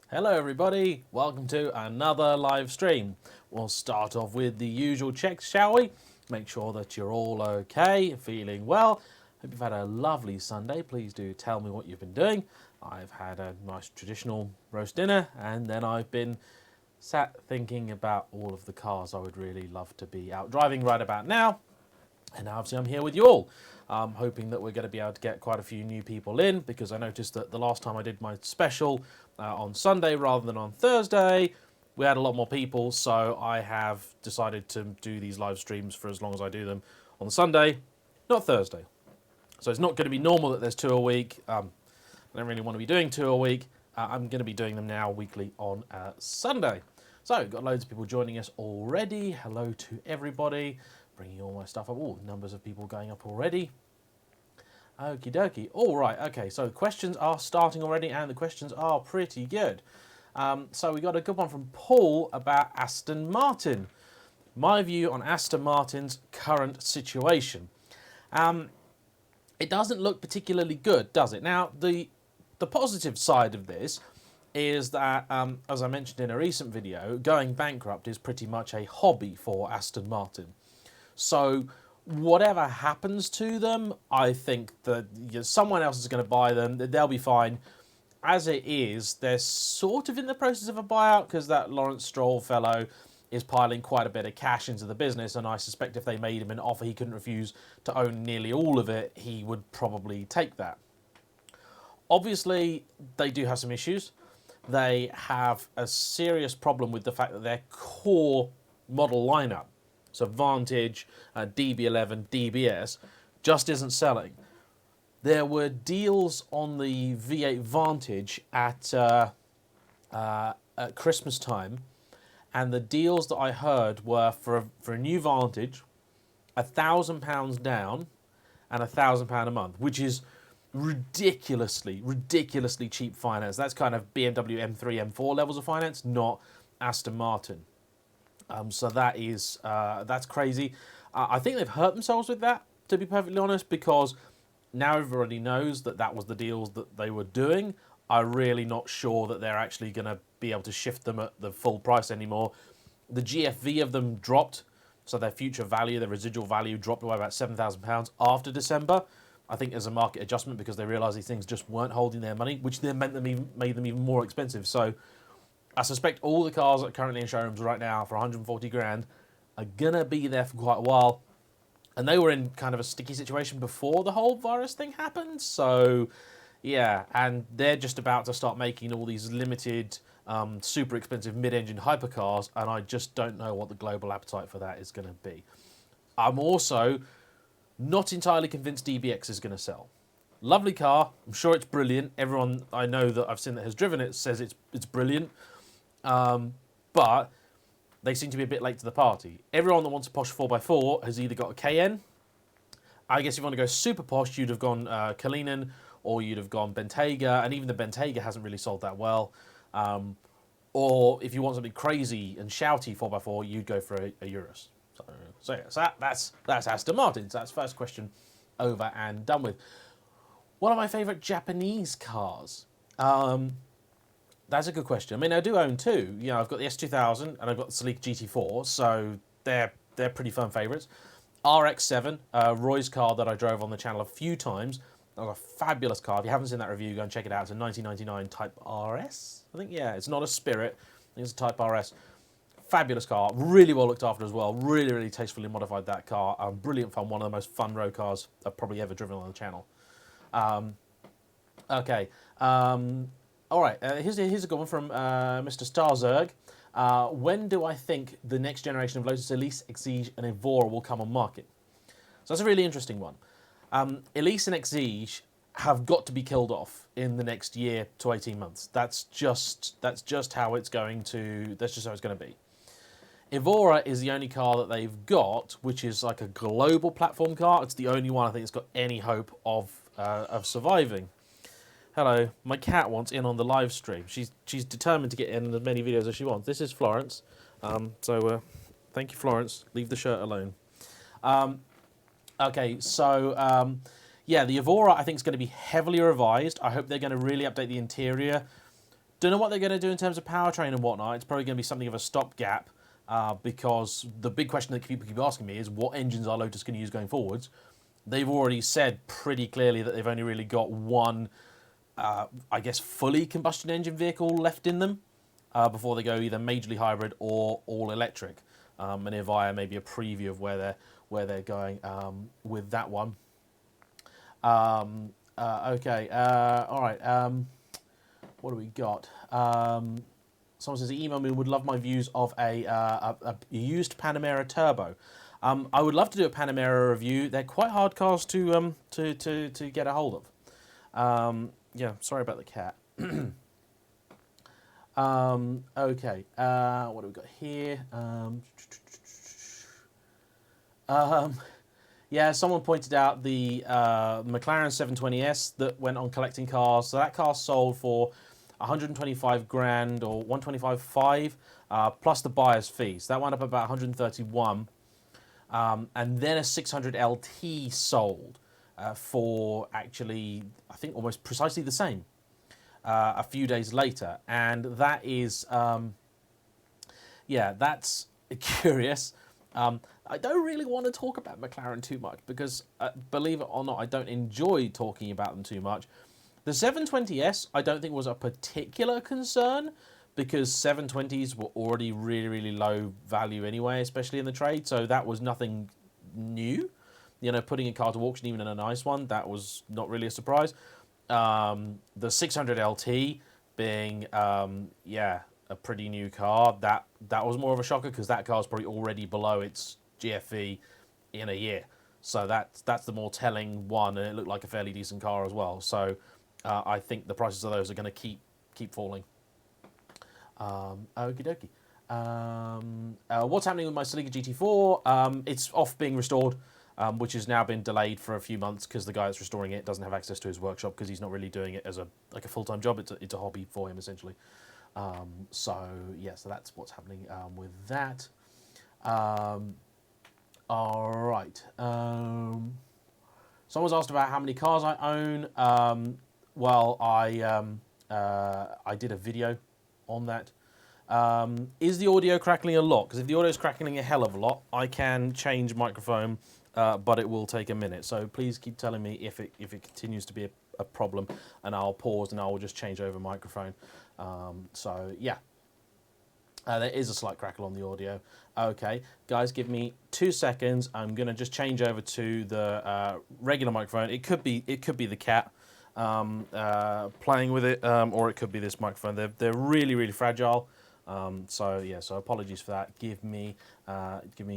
Hello everybody, welcome to another live stream. We'll start off with the usual checks, shall we? Make sure that you're all okay, feeling well. Hope you've had a lovely Sunday. Please do tell me what you've been doing. I've had a nice traditional roast dinner and then I've been sat thinking about all of the cars I would really love to be out driving right about now. And obviously I'm here with you all. I'm hoping that we're going to be able to get quite a few new people in, because I noticed that the last time I did my special on Sunday rather than on Thursday, we had a lot more people, so I have decided to do these live streams for as long as I do them on Sunday, not Thursday. So it's not going to be normal that there's two a week. I don't really want to be doing two a week. I'm going to be doing them now weekly on Sunday. So we've got loads of people joining us already. Hello to everybody. Bringing all my stuff up. Oh, numbers of people going up already. Okie dokie. All right, okay, so the questions are starting already, and the questions are pretty good. So we got a good one from Paul about Aston Martin. My view on Aston Martin's current situation. It doesn't look particularly good, does it? Now, the positive side of this is that, as I mentioned in a recent video, going bankrupt is pretty much a hobby for Aston Martin. So whatever happens to them, I think that someone else is going to buy them. They'll be fine. As it is, they're sort of in the process of a buyout, because that Lawrence Stroll fellow is piling quite a bit of cash into the business, and I suspect if they made him an offer he couldn't refuse to own nearly all of it, he would probably take that. Obviously, they do have some issues. They have a serious problem with the fact that their core model lineup, so Vantage, DB11, DBS, just isn't selling. There were deals on the V8 Vantage at Christmas time, and the deals that I heard were for a new Vantage, £1,000 down and £1,000 a month, which is ridiculously cheap finance. That's kind of BMW M3, M4 levels of finance, not Aston Martin. So that's crazy. I think they've hurt themselves with that, to be perfectly honest, because now everybody knows that that was the deals that they were doing. I'm really not sure that they're actually going to be able to shift them at the full price anymore. The GFV of them dropped, so their future value, their residual value, dropped by about £7,000 after December. I think as a market adjustment, because they realised these things just weren't holding their money, which then made them even more expensive. So I suspect all the cars that are currently in showrooms right now for 140 grand are going to be there for quite a while. And they were in kind of a sticky situation before the whole virus thing happened. So, yeah, and they're just about to start making all these limited, super expensive mid-engine hypercars, and I just don't know what the global appetite for that is going to be. I'm also not entirely convinced DBX is going to sell. Lovely car. I'm sure it's brilliant. Everyone I know that I've seen that has driven it says it's brilliant. But they seem to be a bit late to the party. Everyone that wants a Porsche 4x4 has either got a Cayenne. I guess if you want to go super posh, you'd have gone Cullinan, or you'd have gone Bentayga, and even the Bentayga hasn't really sold that well. Or if you want something crazy and shouty 4x4, you'd go for a Urus. So yeah, that's Aston Martin. So that's first question over and done with. One of my favourite Japanese cars. That's a good question. I mean, I do own two. You know, I've got the S2000 and I've got the Celica GT4, so they're pretty firm favourites. RX-7, Roy's car that I drove on the channel a few times. That was a fabulous car. If you haven't seen that review, go and check it out. It's a 1999 Type RS, I think. Yeah, it's not a Spirit. I think it's a Type RS. Fabulous car. Really well looked after as well. Really tastefully modified that car. Brilliant fun. One of the most fun road cars I've probably ever driven on the channel. Okay. All right, here's a good one from Mr. Starzerg. When do I think the next generation of Lotus Elise, Exige, and Evora will come on market? So that's a really interesting one. Elise and Exige have got to be killed off in the next year to 18 months. That's just how it's going to. That's just how it's going to be. Evora is the only car that they've got, which is like a global platform car. It's the only one I think that's got any hope of surviving. Hello, my cat wants in on the live stream. She's determined to get in as many videos as she wants. This is Florence. Thank you, Florence. Leave the shirt alone. Okay, so yeah, the Evora I think is going to be heavily revised. I hope they're going to really update the interior. Don't know what they're going to do in terms of powertrain and whatnot. It's probably going to be something of a stopgap because the big question that people keep asking me is what engines are Lotus going to use going forwards. They've already said pretty clearly that they've only really got one, I guess, fully combustion engine vehicle left in them before they go either majorly hybrid or all electric. And if I maybe a preview of where they're going with that one. Okay, all right. What do we got? Someone says, email me, would love my views of a used Panamera Turbo. I would love to do a Panamera review. They're quite hard cars to get a hold of. Yeah, sorry about the cat. Okay, what do we got here? Yeah, someone pointed out the McLaren 720S that went on collecting cars. So that car sold for 125 grand or 125.5 plus the buyer's fees. So that wound up about 131. And then a 600 LT sold for actually, I think, almost precisely the same a few days later. And that is, yeah, that's curious. I don't really want to talk about McLaren too much because, believe it or not, I don't enjoy talking about them too much. The 720S, I don't think was a particular concern because 720s were already really, really low value anyway, especially in the trade. So that was nothing new. You know, putting a car to auction, even in a nice one, that was not really a surprise. The 600 LT being, yeah, a pretty new car, that was more of a shocker because that car's probably already below its GFV in a year. So that's the more telling one, and it looked like a fairly decent car as well. So I think the prices of those are going to keep falling. Okie dokie. What's happening with my Celica GT4? It's off being restored, which has now been delayed for a few months because the guy that's restoring it doesn't have access to his workshop because he's not really doing it as a full-time job. It's a hobby for him essentially. So yeah, so that's what's happening with that. All right. Someone's asked about how many cars I own. Well, I did a video on that. Is the audio crackling a lot? Because if the audio is crackling a hell of a lot, I can change microphone, but it will take a minute. So please keep telling me if it continues to be a problem, and I'll pause and I will just change over microphone. So yeah, there is a slight crackle on the audio. Okay, guys, give me 2 seconds. I'm gonna just change over to the regular microphone. It could be the cat playing with it, or it could be this microphone. They're really, really fragile. So yeah, so apologies for that. Give me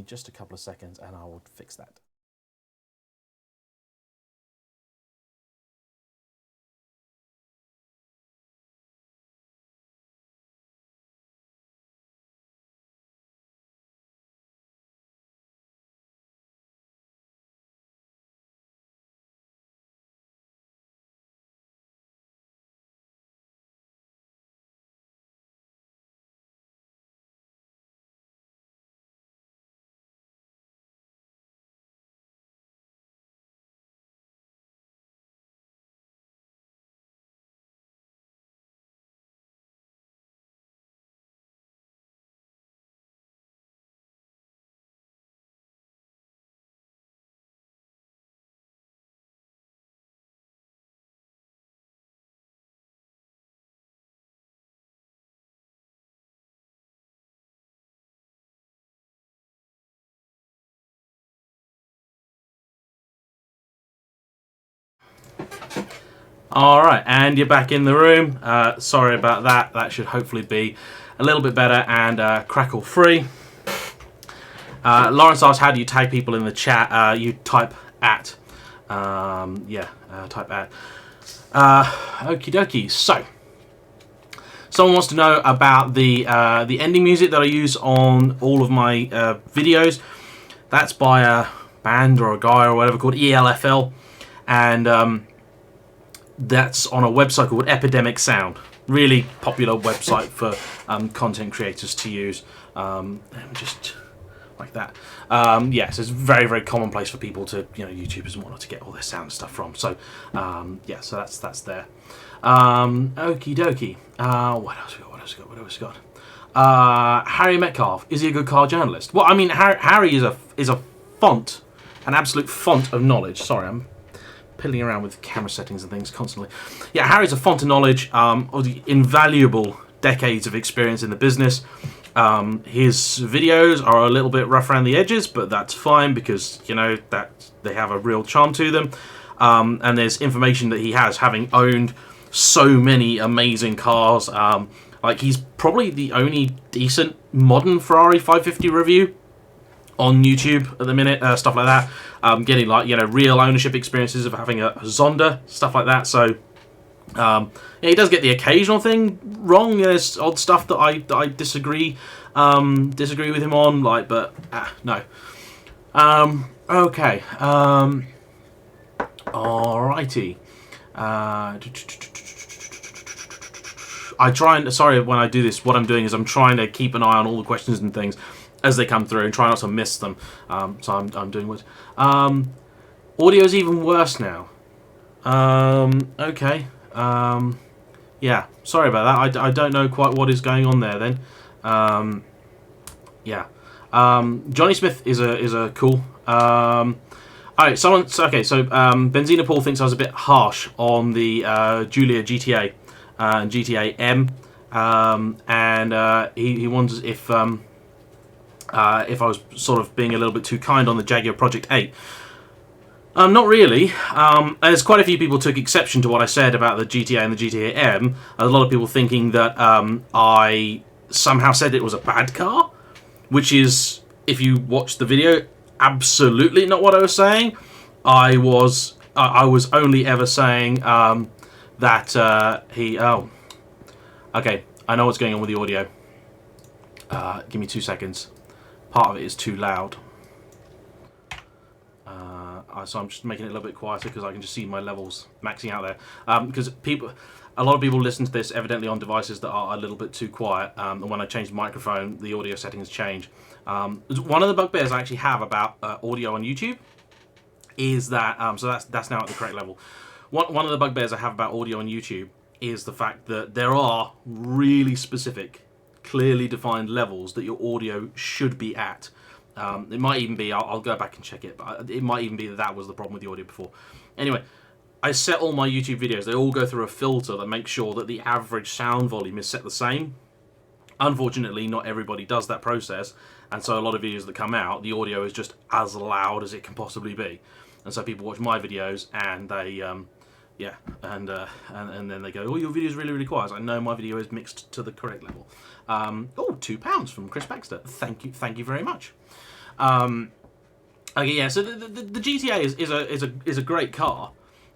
just a couple of seconds and I will fix that. All right, and you're back in the room. Sorry about that. That should hopefully be a little bit better and crackle free. Lawrence asked, how do you tag people in the chat? You type at. Type at. Okie dokie. So, someone wants to know about the ending music that I use on all of my videos. That's by a band or a guy or whatever called ELFL. And that's on a website called Epidemic Sound. Really popular website for content creators to use. Let me just like that. Yeah, so it's very, very commonplace for people to, YouTubers and whatnot, to get all their sound stuff from. So, yeah, so that's there. Okie dokie. What else we got? Harry Metcalf, is he a good car journalist? Well, I mean, Harry is a font, an absolute font of knowledge. Sorry, I'm piddling around with camera settings and things constantly. Yeah, Harry's a font of knowledge, of the invaluable decades of experience in the business. His videos are a little bit rough around the edges, but that's fine because, that they have a real charm to them. And there's information that he has, having owned so many amazing cars. Like, he's probably the only decent modern Ferrari 550 review on YouTube at the minute, stuff like that. Getting, like, real ownership experiences of having a Zonda, stuff like that. So, yeah, he does get the occasional thing wrong. There's odd stuff that I disagree with him on, like, but no. Okay. Alrighty. Sorry, when I do this, what I'm doing is I'm trying to keep an eye on all the questions and things as they come through and try not to miss them. So I'm doing what. Audio's even worse now. Okay. Yeah, sorry about that. I don't know quite what is going on there then. Yeah. Johnny Smith is a cool. Alright, so Benzina Paul thinks I was a bit harsh on the Giulia GTA and GTAM, and he wonders if I was sort of being a little bit too kind on the Jaguar Project 8. Not really. There's quite a few people took exception to what I said about the GTA and the GTAM. A lot of people thinking that I somehow said it was a bad car, which is, if you watch the video, absolutely not what I was saying. I was only ever saying that he... Oh. Okay, I know what's going on with the audio. Give me 2 seconds. Part of it is too loud. So I'm just making it a little bit quieter because I can just see my levels maxing out there. Because a lot of people listen to this evidently on devices that are a little bit too quiet. And when I change the microphone, the audio settings change. One of the bugbears I actually have about audio on YouTube is that, so that's now at the correct level. One of the bugbears I have about audio on YouTube is the fact that there are really specific, clearly defined levels that your audio should be at. It might even be, I'll go back and check it, but it might even be that was the problem with the audio before. Anyway, I set all my YouTube videos, they all go through a filter that makes sure that the average sound volume is set the same. Unfortunately, not everybody does that process, and so a lot of videos that come out, the audio is just as loud as it can possibly be. And so people watch my videos and they, yeah, and then they go, oh, your video is really, really quiet. I was like, no, my video is mixed to the correct level. Oh, £2 from Chris Baxter. Thank you very much. Okay, yeah. So the GTA is a great car.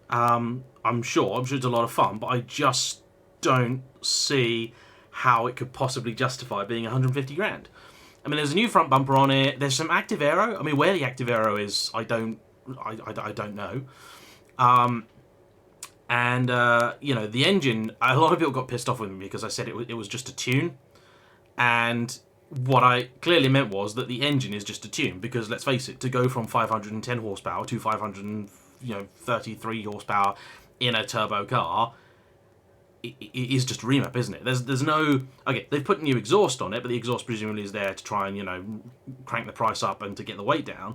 I'm sure it's a lot of fun, but I just don't see how it could possibly justify being 150 grand. I mean, there's a new front bumper on it. There's some active aero. I mean, where the active aero is, I don't know. And the engine. A lot of people got pissed off with me because I said it was just a tune, and what I clearly meant was that the engine is just a tune, because let's face it, to go from 510 horsepower to 533 horsepower in a turbo car, it is just a remap, isn't it? There's no... Okay, they've put new exhaust on it, but the exhaust presumably is there to try and, crank the price up and to get the weight down.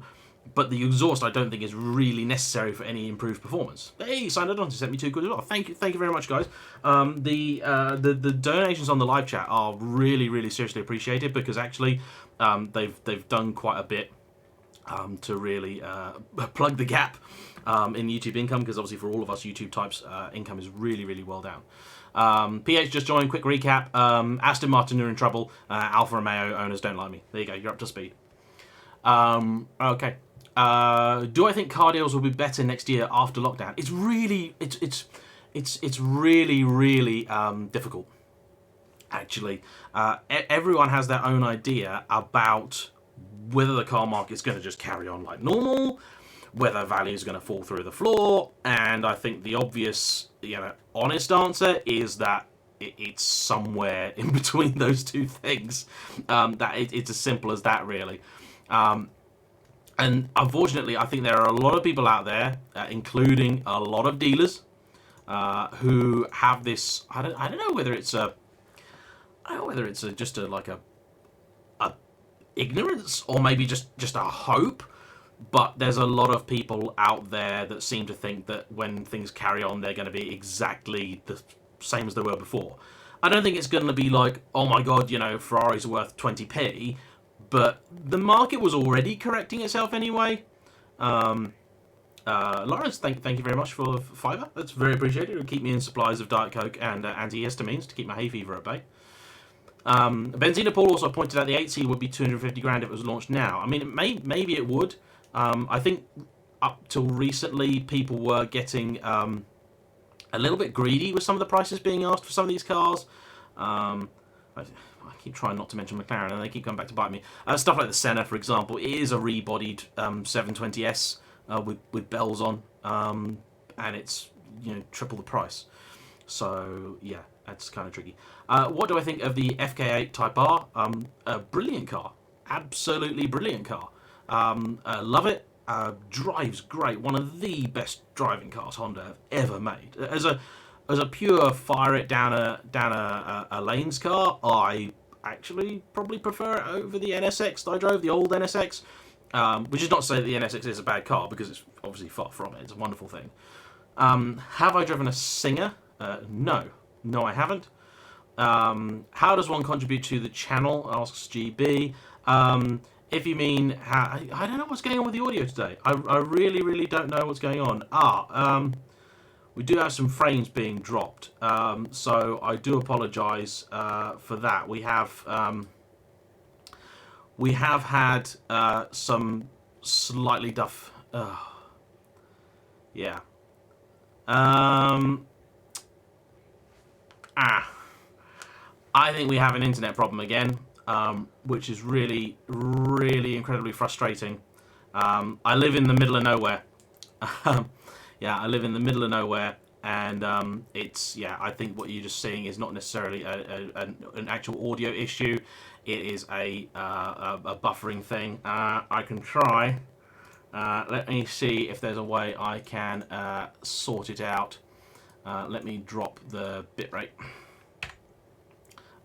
But the exhaust, I don't think, is really necessary for any improved performance. Hey, signed it on to send me £2 as well. Thank you very much, guys. The donations on the live chat are really, really seriously appreciated, because actually they've done quite a bit to really plug the gap in YouTube income, because obviously for all of us YouTube types, income is really, really well down. PH just joined. Quick recap: Aston Martin are in trouble. Alfa Romeo owners don't like me. There you go. You're up to speed. Okay. Do I think car deals will be better next year after lockdown? It's really, it's really, really difficult. Actually, everyone has their own idea about whether the car market's going to just carry on like normal, whether value is going to fall through the floor, and I think the obvious, honest answer is that it's somewhere in between those two things. That it's as simple as that, really. And unfortunately, I think there are a lot of people out there, including a lot of dealers, who have this. I don't know whether it's a. I don't know whether it's just a ignorance or maybe just a hope. But there's a lot of people out there that seem to think that when things carry on, they're going to be exactly the same as they were before. I don't think it's going to be like, oh my god, Ferraris are worth 20p. But the market was already correcting itself anyway. Lawrence, thank you very much for fibre. That's very appreciated. It'll keep me in supplies of Diet Coke and antihistamines to keep my hay fever at bay. Benzina Paul also pointed out the 8C would be 250 grand if it was launched now. I mean, maybe it would. I think up till recently, people were getting a little bit greedy with some of the prices being asked for some of these cars. I keep trying not to mention McLaren, and they keep coming back to bite me. Stuff like the Senna, for example, is a rebodied 720S with bells on, and it's triple the price. So yeah, that's kind of tricky. What do I think of the FK8 Type R? A brilliant car, absolutely brilliant car. Love it. Drives great. One of the best driving cars Honda have ever made. As a pure fire it down a lanes car, I actually probably prefer it over the NSX that I drove, the old NSX. Which is not to say that the NSX is a bad car, because it's obviously far from it. It's a wonderful thing. Have I driven a Singer? No, I haven't. How does one contribute to the channel? Asks GB. If you mean how, I don't know what's going on with the audio today. I really don't know what's going on. We do have some frames being dropped, so I do apologise for that. We have had some slightly duff. Yeah. I think we have an internet problem again, which is really incredibly frustrating. I live in the middle of nowhere. Yeah, I live in the middle of nowhere, and I think what you're just seeing is not necessarily an actual audio issue. It is a buffering thing. I can try. Let me see if there's a way I can sort it out. Let me drop the bitrate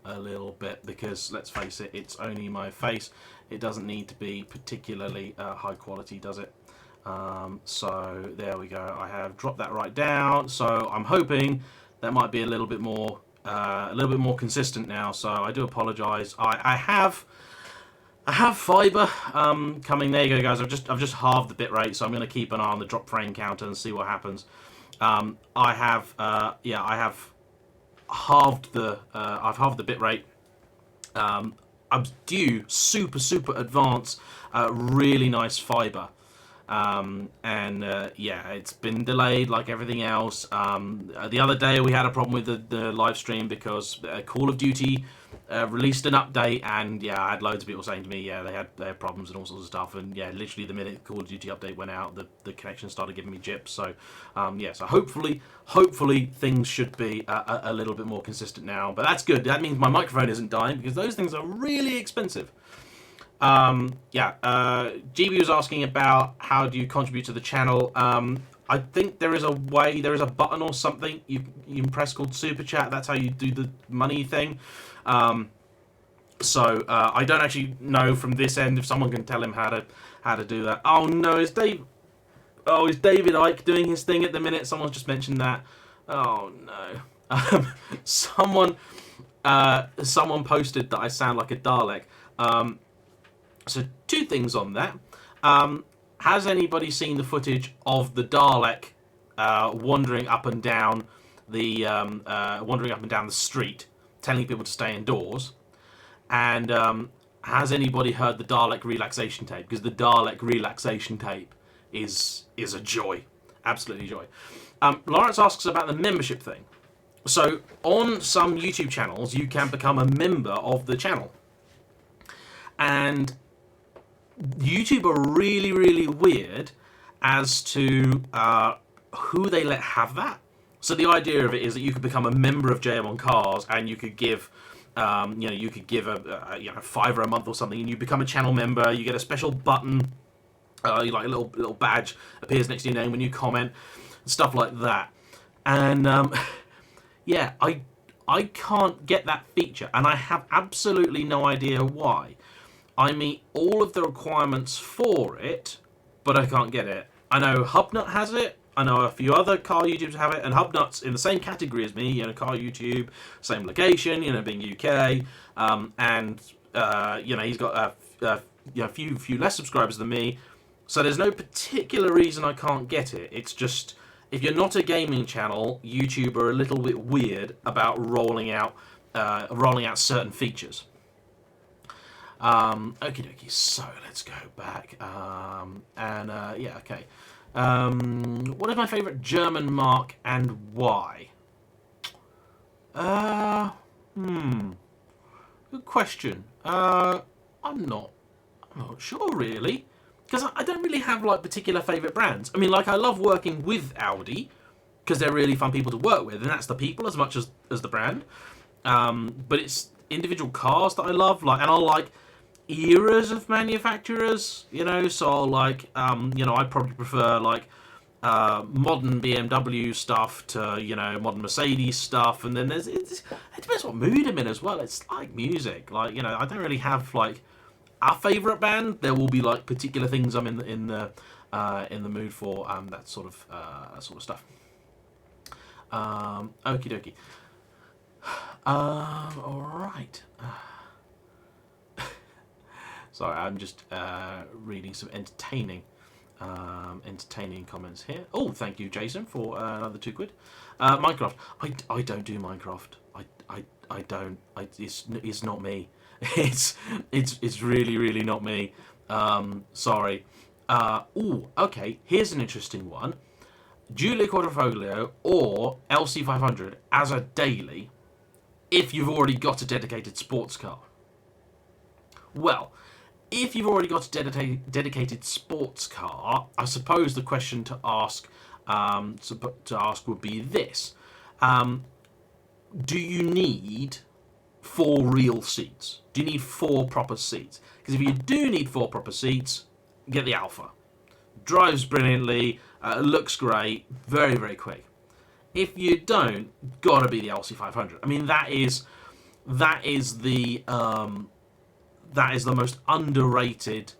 a little bit, because let's face it, it's only my face. It doesn't need to be particularly high quality, does it? So there we go. I have dropped that right down. So I'm hoping that might be a little bit more consistent now. So I do apologise. I have fibre coming. There you go, guys. I've just halved the bit rate, so I'm going to keep an eye on the drop frame counter and see what happens. I have halved the bit rate. I'm due super advanced, really nice fibre. It's been delayed like everything else. The other day we had a problem with the live stream because Call of Duty released an update, and I had loads of people saying to me, they had problems and all sorts of stuff, and literally the minute the Call of Duty update went out, the connection started giving me jips. So so hopefully things should be a little bit more consistent now, but that's good. That means my microphone isn't dying, because those things are really expensive. GB was asking about how do you contribute to the channel. I think there is a way, there is a button or something you can press called Super Chat. That's how you do the money thing. I don't actually know from this end if someone can tell him how to do that. Oh no, is David Icke doing his thing at the minute? Someone's just mentioned that. Oh no. Someone posted that I sound like a Dalek. So two things on that. Has anybody seen the footage of the Dalek wandering up and down the street, telling people to stay indoors? And has anybody heard the Dalek relaxation tape? Because the Dalek relaxation tape is a joy, absolutely joy. Lawrence asks about the membership thing. So on some YouTube channels, you can become a member of the channel, and YouTube are really weird as to who they let have that. So the idea of it is that you could become a member of JayEmm on Cars, and you could give You know, you could give a you know, £5 a month or something, and you become a channel member. You get a special button, like a little badge appears next to your name when you comment, stuff like that. And yeah, I can't get that feature, and I have absolutely no idea why. I meet all of the requirements for it, but I can't get it. I know Hubnut has it. I know a few other car YouTubers have it, and Hubnut's in the same category as me, you know, car YouTube, same location, you know, being UK, and you know, he's got you know, few less subscribers than me, so there's no particular reason I can't get it. It's just, if you're not a gaming channel, YouTube are a little bit weird about rolling out certain features. Okie dokie, so let's go back. Yeah, okay. What is my favourite German marque and why? Good question. I'm not sure really, because I don't really have like particular favourite brands. I mean, like, I love working with Audi because they're really fun people to work with, and that's the people as much as the brand. But it's individual cars that I love, like, and I like eras of manufacturers, you know, so like you know, I probably prefer like modern BMW stuff to, you know, modern Mercedes stuff, and then it depends what mood I'm in as well. It's like music, like, you know, I don't really have like a favourite band. There will be like particular things I'm in the mood for, that sort of stuff. Okie dokie. All right. Sorry, I'm just reading some entertaining comments here. Oh, thank you, Jason, for another £2. Minecraft. I don't do Minecraft. I don't. It's not me. It's really not me. Sorry. Oh, okay. Here's an interesting one. Giulia Quadrifoglio or LC500 as a daily, if you've already got a dedicated sports car. Well, if you've already got a dedicated sports car, I suppose the question to ask would be this: do you need 4 real seats? Do you need 4 proper seats? Because if you do need 4 proper seats, get the Alfa. Drives brilliantly, looks great, very quick. If you don't, gotta be the LC500. I mean, that is the most underrated,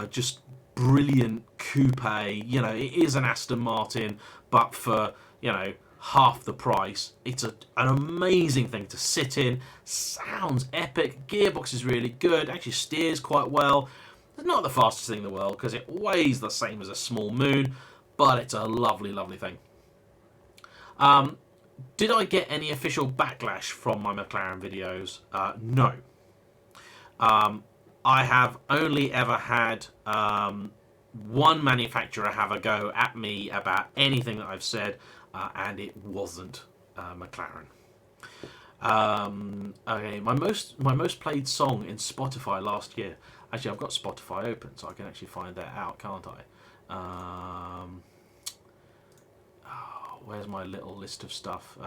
just brilliant coupe. You know, it is an Aston Martin, but for, you know, half the price. It's an amazing thing to sit in. Sounds epic. Gearbox is really good. Actually steers quite well. It's not the fastest thing in the world because it weighs the same as a small moon, but it's a lovely thing. Did I get any official backlash from my McLaren videos? No. I have only ever had one manufacturer have a go at me about anything that I've said, and it wasn't McLaren. Okay, my most played song in Spotify last year. Actually, I've got Spotify open, so I can actually find that out, can't I? Where's my little list of stuff?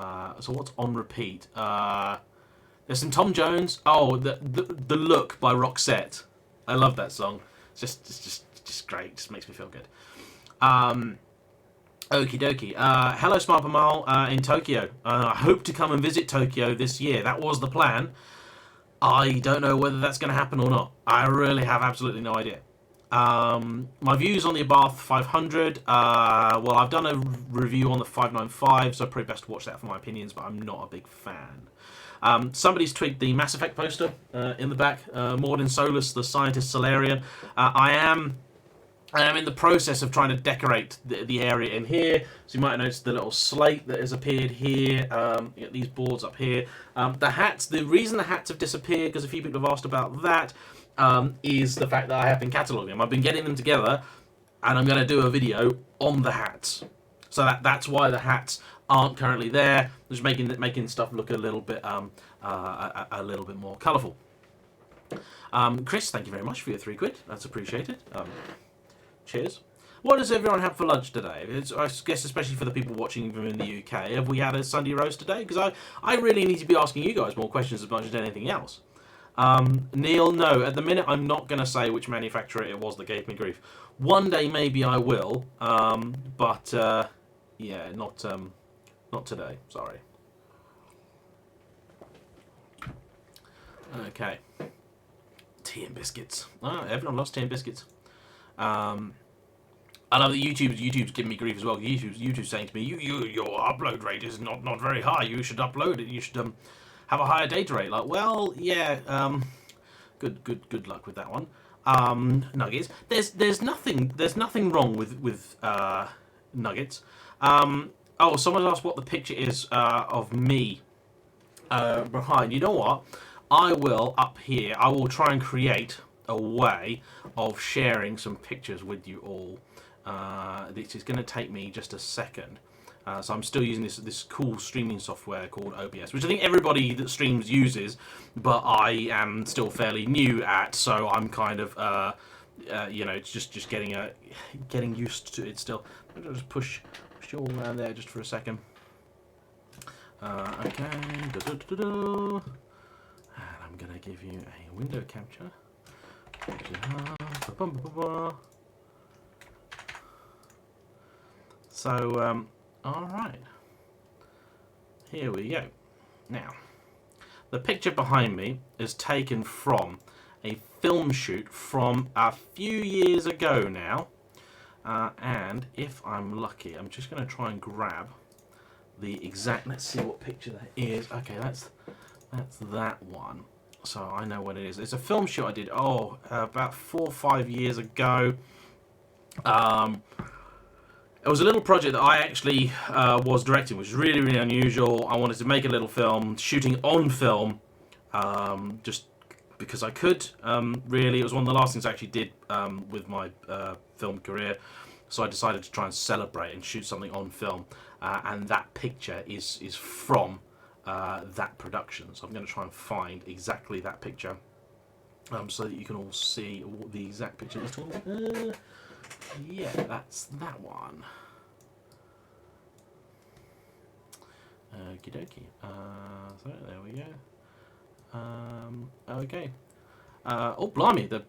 So what's on repeat? There's some Tom Jones. Oh, the Look by Roxette. I love that song. It's just great. It just makes me feel good. Okie dokie. Hello, Smart Pamal in Tokyo. I hope to come and visit Tokyo this year. That was the plan. I don't know whether that's going to happen or not. I really have absolutely no idea. My views on the Abarth 500. Well, I've done a review on the 595, so probably best to watch that for my opinions, but I'm not a big fan. Somebody's tweaked the Mass Effect poster in the back. Mordin Solus, the scientist Solarian. I am in the process of trying to decorate the area in here. So you might have noticed the little slate that has appeared here. You got these boards up here. The hats. The reason the hats have disappeared, because a few people have asked about that, is the fact that I have been cataloguing them. I've been getting them together, and I'm going to do a video on the hats. So that's why the hats aren't currently there. Just making stuff look a little bit more colourful. Chris, thank you very much for your £3. That's appreciated. Cheers. What does everyone have for lunch today? I guess especially for the people watching from in the UK, have we had a Sunday roast today? Because I really need to be asking you guys more questions as much as anything else. Neil, no, at the minute I'm not going to say which manufacturer it was that gave me grief. One day maybe I will, but yeah, not today, sorry. Okay. Tea and biscuits. Everyone loves tea and biscuits. I love that YouTube's giving me grief as well. YouTube's saying to me, your upload rate is not very high. You should upload it. You should have a higher data rate. Like, well, yeah. Good luck with that one. Nuggets. There's nothing wrong with nuggets. Oh, someone asked what the picture is of me behind. You know what? I will up here. I will try and create a way of sharing some pictures with you all. This is going to take me just a second. So I'm still using this cool streaming software called OBS, which I think everybody that streams uses, but I am still fairly new at. So I'm kind of, you know, it's just getting used to it still. I'll just push you all around there just for a second. Okay. And I'm gonna give you a window capture. So, alright, here we go. Now, the picture behind me is taken from a film shoot from a few years ago now, and if I'm lucky, I'm just going to try and grab the exact, let's see what picture that is. Okay, that's that one. So I know what it is. It's a film shoot I did, about 4 or 5 years ago. It was a little project that I actually was directing, which was really, really unusual. I wanted to make a little film, shooting on film, just because I could. Really, it was one of the last things I actually did with my film career. So I decided to try and celebrate and shoot something on film, and that picture is from that production. So I'm going to try and find exactly that picture, so that you can all see the exact picture. Yeah, that's that one. Okie dokie. So there we go. Okay. Oh, blimey, the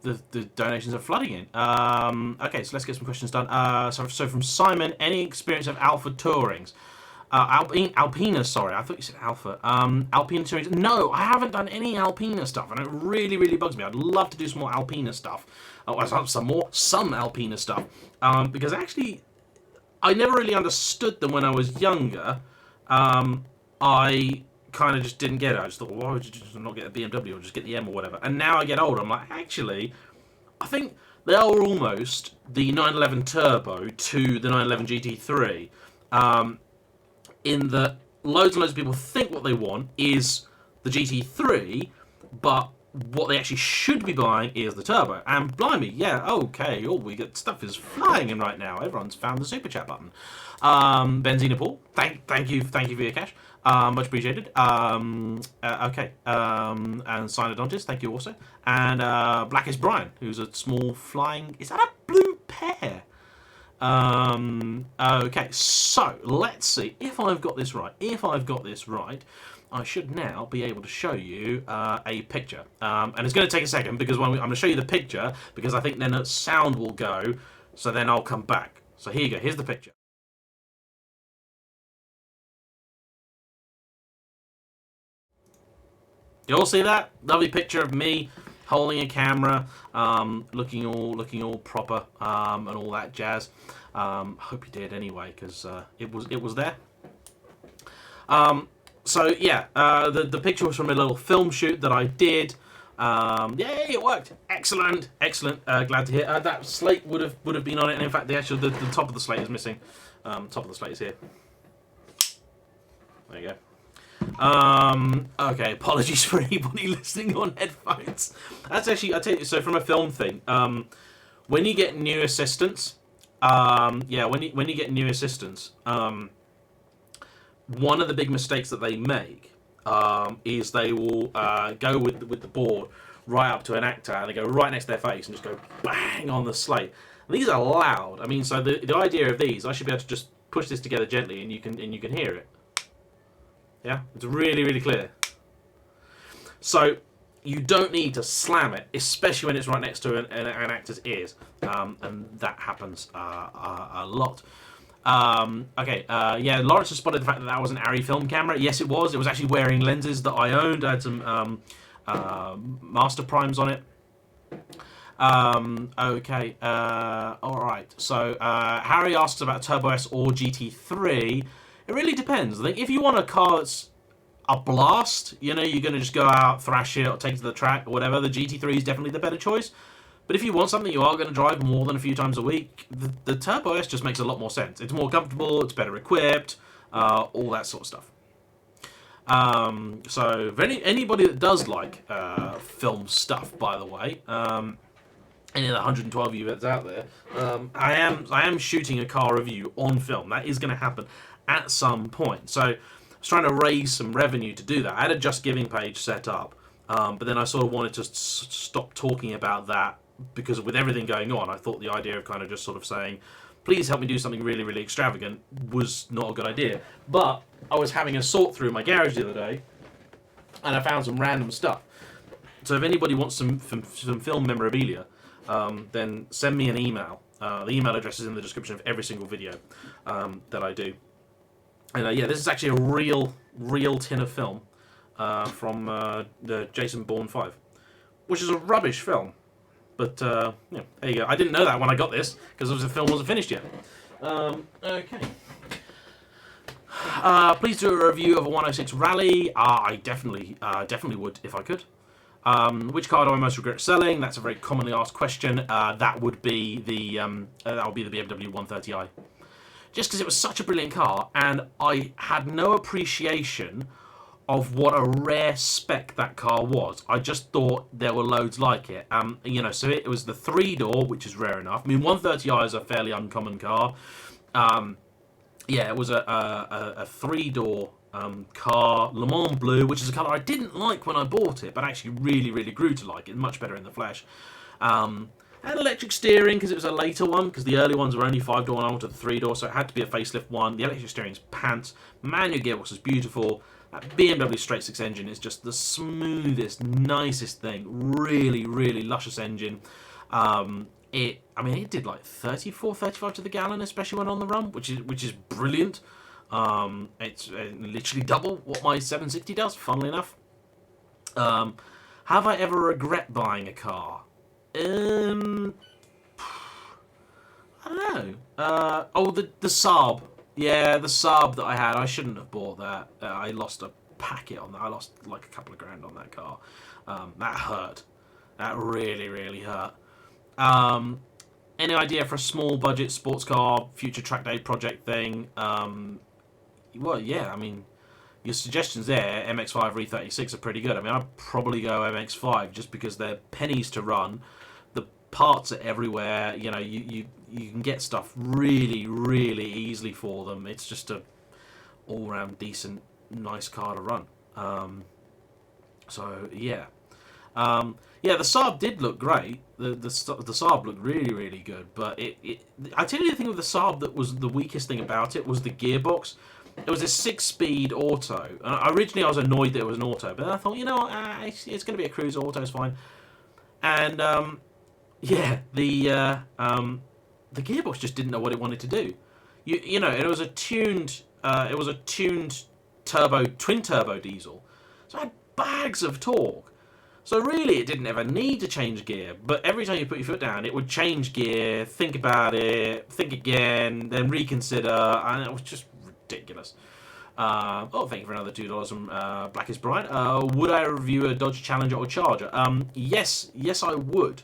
donations are flooding in. Okay, so let's get some questions done. So from Simon, any experience of Alfa Tourings? Alpina, sorry, I thought you said Alpha. Alpina Tourings. No, I haven't done any Alpina stuff, and it really, really bugs me. I'd love to do some more Alpina stuff. Some Alpina stuff. Because actually, I never really understood them when I was younger. I kind of just didn't get it. I just thought, well, why would you just not get a BMW or just get the M or whatever? And now I get older, I'm like, actually, I think they are almost the 911 Turbo to the 911 GT3. In that loads and loads of people think what they want is the GT3, but what they actually should be buying is the Turbo. And blimey, yeah, okay, we got stuff is flying in right now. Everyone's found the super chat button. Benzina Paul, thank you for your cash. Much appreciated. Okay, and Synodontist, thank you also. And Blackest Brian, who's a small flying. Is that a blue pear? Okay, so let's see if I've got this right. If I've got this right, I should now be able to show you a picture. And it's going to take a second because I'm going to show you the picture because I think then the sound will go. So then I'll come back. So here you go. Here's the picture. You all see that? Lovely picture of me holding a camera, looking all proper, and all that jazz. Hope you did anyway, because it was there. So yeah, the picture was from a little film shoot that I did. Yay, it worked! Excellent. Glad to hear. That slate would have been on it, and in fact, the top of the slate is missing. Top of the slate is here. There you go. Okay, apologies for anybody listening on headphones. That's actually, I tell you, so from a film thing, when you get new assistants, when you get new assistants, one of the big mistakes that they make is they will go with the board right up to an actor and they go right next to their face and just go bang on the slate. These are loud. I mean, so the idea of these, I should be able to just push this together gently, and you can hear it. Yeah, it's really, really clear. So you don't need to slam it, especially when it's right next to an actor's ears, and that happens a lot. Okay, yeah, Lawrence has spotted the fact that that was an Arri film camera. Yes, it was. It was actually wearing lenses that I owned. I had some Master Primes on it. Okay, alright. So, Harry asks about Turbo S or GT3. It really depends. I think if you want a car that's a blast, you know, you're going to just go out, thrash it, or take it to the track, or whatever, the GT3 is definitely the better choice. But if you want something you are going to drive more than a few times a week, the Turbo S just makes a lot more sense. It's more comfortable, it's better equipped, all that sort of stuff. So, if anybody that does like film stuff, by the way, any of the 112 of you that's out there, I am shooting a car review on film. That is going to happen at some point. So, I was trying to raise some revenue to do that. I had a Just Giving page set up, but then I sort of wanted to stop talking about that because with everything going on, I thought the idea of kind of just sort of saying, please help me do something really, really extravagant was not a good idea. But I was having a sort through my garage the other day, and I found some random stuff. So if anybody wants some film memorabilia, then send me an email. The email address is in the description of every single video that I do. And yeah, this is actually a real tin of film from the Jason Bourne 5, which is a rubbish film. But yeah, there you go. I didn't know that when I got this because the film wasn't finished yet. Okay. Please do a review of a 106 Rally. I definitely would if I could. Which car do I most regret selling? That's a very commonly asked question. That would be the BMW 130i. Just because it was such a brilliant car, and I had no appreciation of what a rare spec that car was. I just thought there were loads like it. You know, so it was the 3-door, which is rare enough. I mean, 130i is a fairly uncommon car. Yeah, it was a 3-door car, Le Mans Blue, which is a colour I didn't like when I bought it, but actually really, really grew to like it. Much better in the flesh. Had electric steering because it was a later one, because the early ones were only 5-door and I wanted the 3-door, so it had to be a facelift one. The electric steering's pants. Manual gearbox is beautiful. That BMW straight 6 engine is just the smoothest, nicest thing. Really, really luscious engine. I mean, it did like 34, 35 to the gallon, especially when on the run, which is brilliant. It's literally double what my 760 does, funnily enough. Have I ever regret buying a car? I don't know. Oh, the Saab. Yeah, the Saab that I had. I shouldn't have bought that. I lost a packet on that. I lost like a couple of grand on that car. That hurt. That really, really hurt. Any idea for a small budget sports car, future track day project thing? Well, yeah, I mean, your suggestions there, MX-5 or E36 are pretty good. I mean, I'd probably go MX-5 just because they're pennies to run. The parts are everywhere. You know, you can get stuff really, really easily for them. It's just a all-round decent, nice car to run. So, yeah. Yeah, the Saab did look great. The Saab looked really, really good. But I tell you the thing with the Saab that was the weakest thing about it was the gearbox. It was a 6-speed auto. Originally, I was annoyed that it was an auto, but then I thought, you know, it's going to be a cruiser. Auto's fine. And yeah, the gearbox just didn't know what it wanted to do. You know, it was a tuned twin turbo diesel, so it had bags of torque. So really, it didn't ever need to change gear. But every time you put your foot down, it would change gear, think about it, think again, then reconsider, and it was just ridiculous. Oh, thank you for another $2 from Black is Bright. Would I review a Dodge Challenger or Charger? Yes, I would.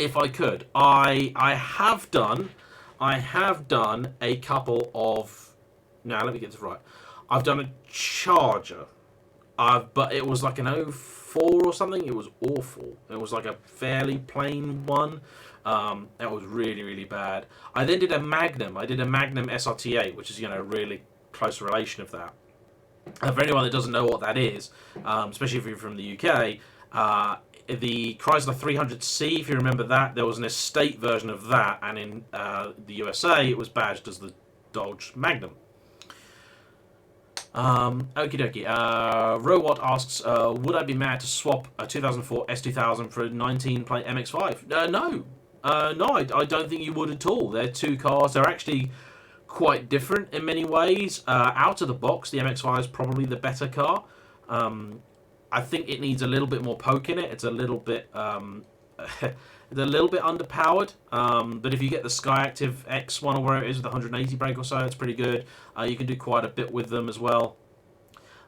If I could. I have done a couple of. Now let me get this right. I've done a Charger. But it was like an 04 or something. It was awful. It was like a fairly plain one. That was really, really bad. I then did a Magnum. I did a Magnum SRT8, which is, you know, really close relation of that. For anyone that doesn't know what that is, especially if you're from the UK, the Chrysler 300C, if you remember that, there was an estate version of that, and in the USA it was badged as the Dodge Magnum. Okie dokie. Rowat asks, would I be mad to swap a 2004 S2000 for a 19-plate MX-5? No. No, I don't think you would at all. They're two cars. They're actually quite different in many ways. Out of the box, the MX-5 is probably the better car. I think it needs a little bit more poke in it. It's a little bit it's a little bit underpowered. But if you get the Skyactiv X one or where it is with 180 brake or so, it's pretty good. You can do quite a bit with them as well.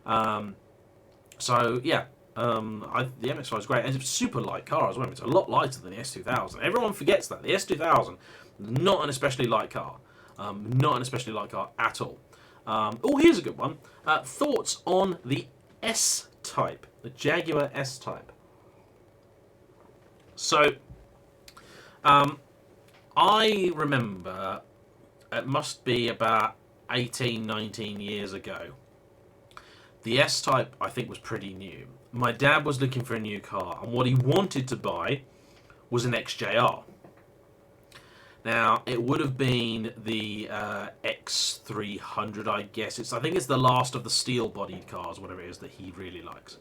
So yeah, the MX-5 is great, and it's a super light car as well. It's a lot lighter than the S2000. Everyone forgets that the S2000 is not an especially light car. Not an especially light car at all. Oh, here's a good one. Thoughts on the S-Type, the Jaguar S-Type. So, I remember it must be about 18, 19 years ago. The S-Type, I think, was pretty new. My dad was looking for a new car, and what he wanted to buy was an XJR. Now, it would have been the X300, I guess. I think it's the last of the steel-bodied cars, whatever it is, that he really likes.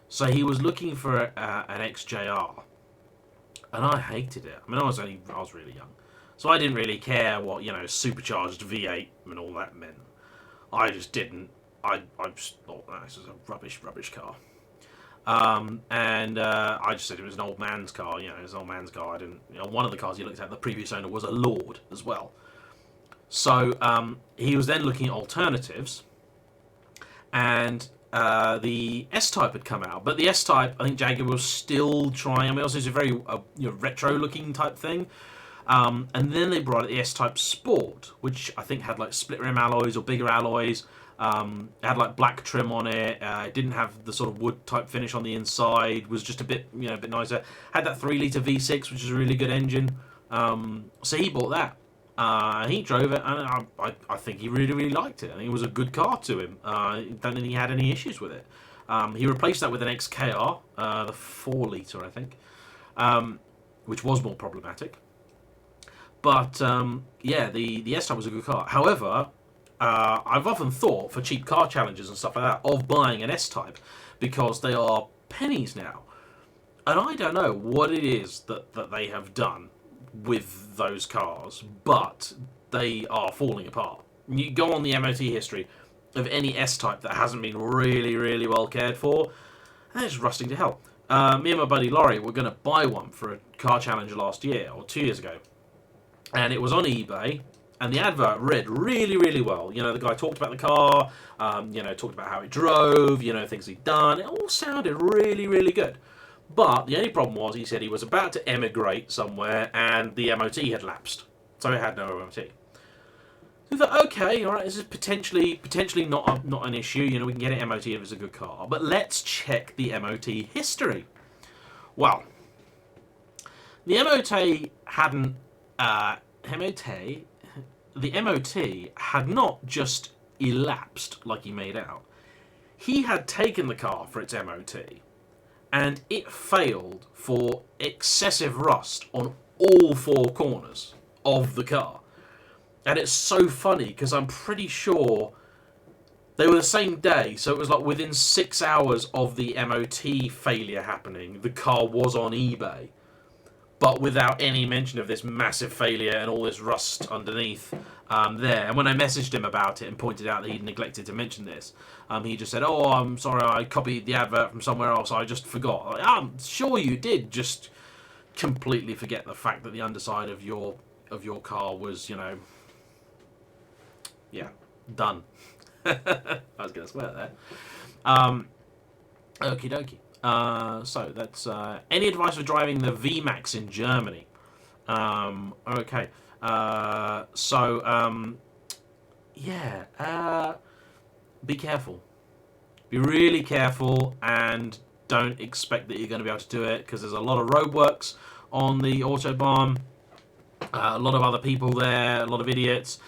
So he was looking for an XJR, and I hated it. I mean, I was really young, so I didn't really care what, supercharged V8 and all that meant. I just didn't. I just thought, this is a rubbish car. I just said it was an old man's car. It was an old man's car. I didn't. One of the cars he looked at, the previous owner was a Lord as well. So he was then looking at alternatives, and the S-Type had come out. But the S-Type, I think Jaguar was still trying. I mean, also it's a very retro-looking type thing. And then they brought out the S-Type Sport, which I think had like split rim alloys or bigger alloys. It had like black trim on it. It didn't have the sort of wood type finish on the inside. Was just a bit, a bit nicer. Had that 3-litre V6, which is a really good engine. So he bought that. He drove it, and I think he really liked it. I think it was a good car to him. I don't think he had any issues with it. He replaced that with an XKR, the 4-litre, I think, which was more problematic. But yeah, the S-Type was a good car. However, I've often thought, for cheap car challenges and stuff like that, of buying an S-Type, because they are pennies now. And I don't know what it is that they have done with those cars, but they are falling apart. You go on the MOT history of any S-Type that hasn't been really well cared for, and it's rusting to hell. Me and my buddy Laurie were going to buy one for a car challenge last year, or 2 years ago. And it was on eBay, and the advert read really well. The guy talked about the car, talked about how it drove, things he'd done. It all sounded really good. But the only problem was, he said he was about to emigrate somewhere, and the MOT had lapsed. So it had no MOT. So we thought, okay, all right, this is potentially not an issue. We can get it MOT if it's a good car. But let's check the MOT history. Well, the MOT hadn't... the MOT had not just elapsed like he made out. He had taken the car for its MOT, and it failed for excessive rust on all 4 corners of the car. And it's so funny, because I'm pretty sure they were the same day, so it was like within 6 hours of the MOT failure happening, the car was on eBay. But without any mention of this massive failure and all this rust underneath there. And when I messaged him about it and pointed out that he'd neglected to mention this, he just said, "Oh, I'm sorry, I copied the advert from somewhere else. I just forgot." I'm sure you did just completely forget the fact that the underside of your car was, yeah, done. I was going to swear there. Okie dokie. So that's any advice for driving the VMAX in Germany? Okay. Yeah. Be careful. Be really careful, and don't expect that you're going to be able to do it, because there's a lot of roadworks on the autobahn. A lot of other people there. A lot of idiots.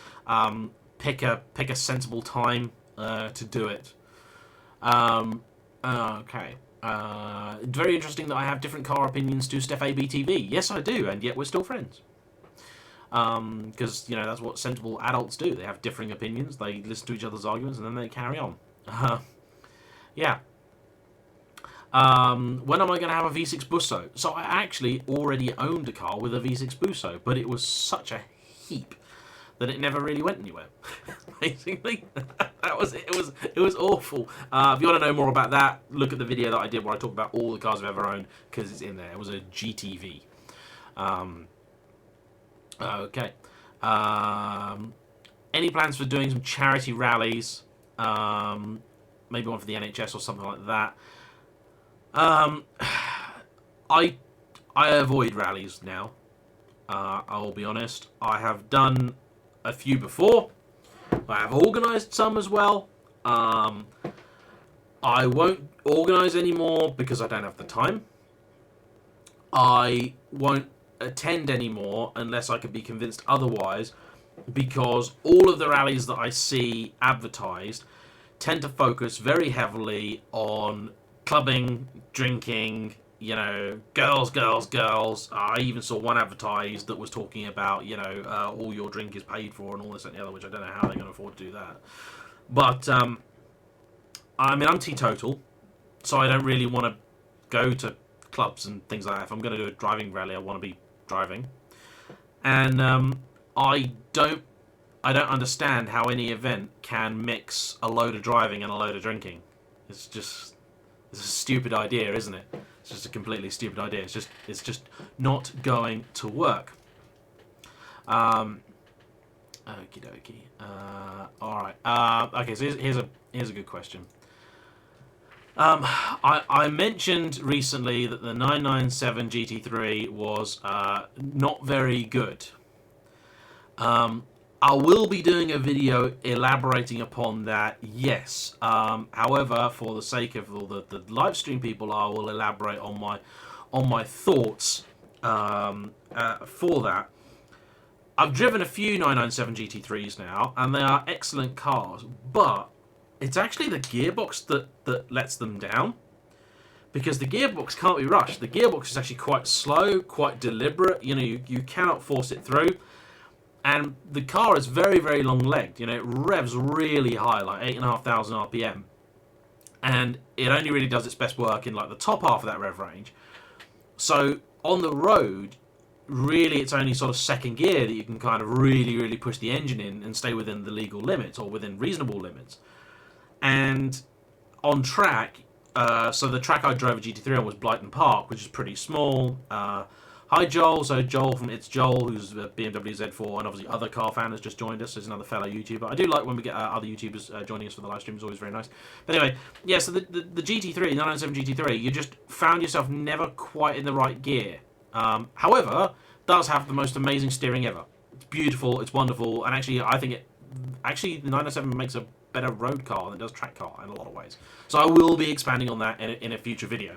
Pick a sensible time to do it. Okay. Very interesting that I have different car opinions to Steph ABTV. Yes, I do, and yet we're still friends. Because, you know, that's what sensible adults do. They have differing opinions, they listen to each other's arguments, and then they carry on. Yeah. When am I going to have a V6 Busso? So I actually already owned a car with a V6 Busso, but it was such a heap that it never really went anywhere. Basically, that was it. It was awful. If you want to know more about that, look at the video that I did where I talk about all the cars I've ever owned, because it's in there. It was a GTV. Okay. Any plans for doing some charity rallies? Maybe one for the NHS or something like that. I avoid rallies now. I'll be honest. I have done a few before. I have organised some as well. I won't organise anymore because I don't have the time. I won't attend anymore unless I can be convinced otherwise, because all of the rallies that I see advertised tend to focus very heavily on clubbing, drinking, you know, girls. I even saw one advertised that was talking about, you know, all your drink is paid for and all this and the other, which I don't know how they're going to afford to do that. But, I mean, I'm teetotal, so I don't really want to go to clubs and things like that. If I'm going to do a driving rally, I want to be driving. And I don't understand how any event can mix a load of driving and a load of drinking. It's a stupid idea, isn't it? It's just a completely stupid idea. It's just not going to work. Okie dokie. All right. Okay. So here's a good question. I mentioned recently that the 997 GT3 was not very good. I will be doing a video elaborating upon that, yes. However, for the sake of all the live stream people, I will elaborate on my thoughts for that. I've driven a few 997 GT3s now, and they are excellent cars, but it's actually the gearbox that lets them down, because the gearbox can't be rushed. The gearbox is actually quite slow, quite deliberate. You know, you cannot force it through. And the car is very, very long-legged. You know, it revs really high, like 8,500 RPM. And it only really does its best work in, like, the top half of that rev range. So, on the road, really it's only sort of second gear that you can kind of really, really push the engine in and stay within the legal limits, or within reasonable limits. And on track, so the track I drove a GT3 on was Blyton Park, which is pretty small. Hi Joel, so Joel from It's Joel, who's a BMW Z4 and obviously other car fan, has just joined us as another fellow YouTuber. I do like when we get other YouTubers joining us for the live stream, it's always very nice. But anyway, yeah, so the GT3, 997 GT3, you just found yourself never quite in the right gear. However, does have the most amazing steering ever. It's beautiful, it's wonderful, and actually I think the 997 makes a better road car than it does track car in a lot of ways. So I will be expanding on that in a future video.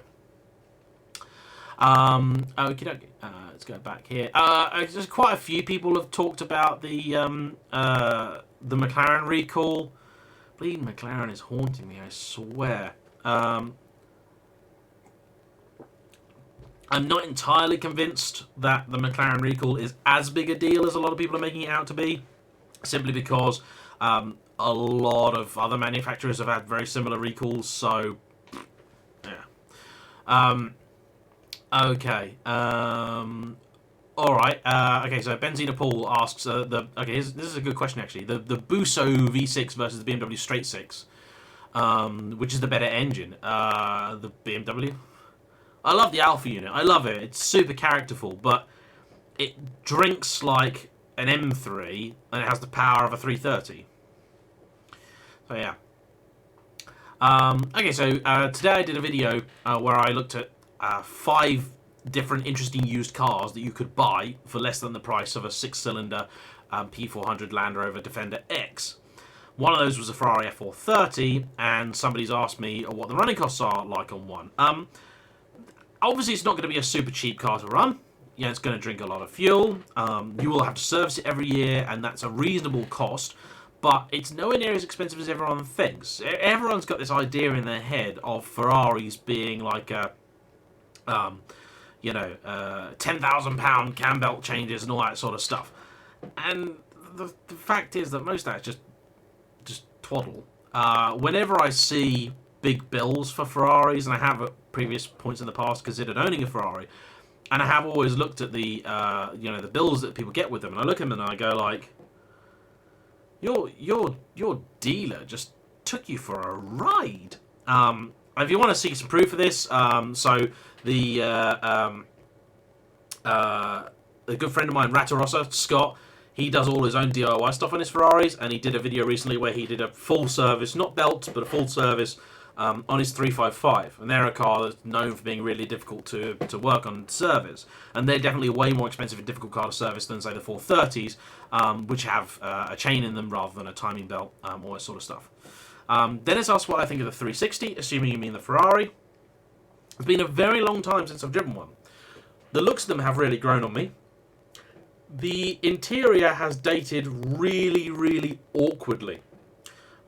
Okie dokie. Let's go back here. There's quite a few people have talked about the McLaren recall. Bleeding McLaren is haunting me, I swear. I'm not entirely convinced that the McLaren recall is as big a deal as a lot of people are making it out to be, simply because a lot of other manufacturers have had very similar recalls, so yeah. Okay. All right. Okay. So Benzina Paul asks this is a good question actually. The Busso V6 versus the BMW Straight Six, which is the better engine? The BMW. I love the Alpha unit. I love it. It's super characterful, but it drinks like an M3 and it has the power of a 330. So yeah. Okay. So today I did a video where I looked at 5 different interesting used cars that you could buy for less than the price of a 6-cylinder P400 Land Rover Defender X. One of those was a Ferrari F430, and somebody's asked me what the running costs are like on one. Obviously, it's not going to be a super cheap car to run. Yeah, it's going to drink a lot of fuel. You will have to service it every year, and that's a reasonable cost. but it's nowhere near as expensive as everyone thinks. Everyone's got this idea in their head of Ferraris being like a, £10,000 cam belt changes and all that sort of stuff. And the fact is that most of that's just twaddle. Whenever I see big bills for Ferraris, and I have at previous points in the past considered owning a Ferrari, and I have always looked at the the bills that people get with them, and I look at them and I go like, your dealer just took you for a ride. If you want to see some proof of this, so a good friend of mine, Ratarossa, Scott, he does all his own DIY stuff on his Ferraris, and he did a video recently where he did a full service, not belt, but a full service on his 355. And they're a car that's known for being really difficult to work on service. And they're definitely a way more expensive and difficult car to service than, say, the 430s, which have a chain in them rather than a timing belt, all that sort of stuff. Dennis asked what I think of the 360, assuming you mean the Ferrari. It's been a very long time since I've driven one. The looks of them have really grown on me. The interior has dated really, really awkwardly.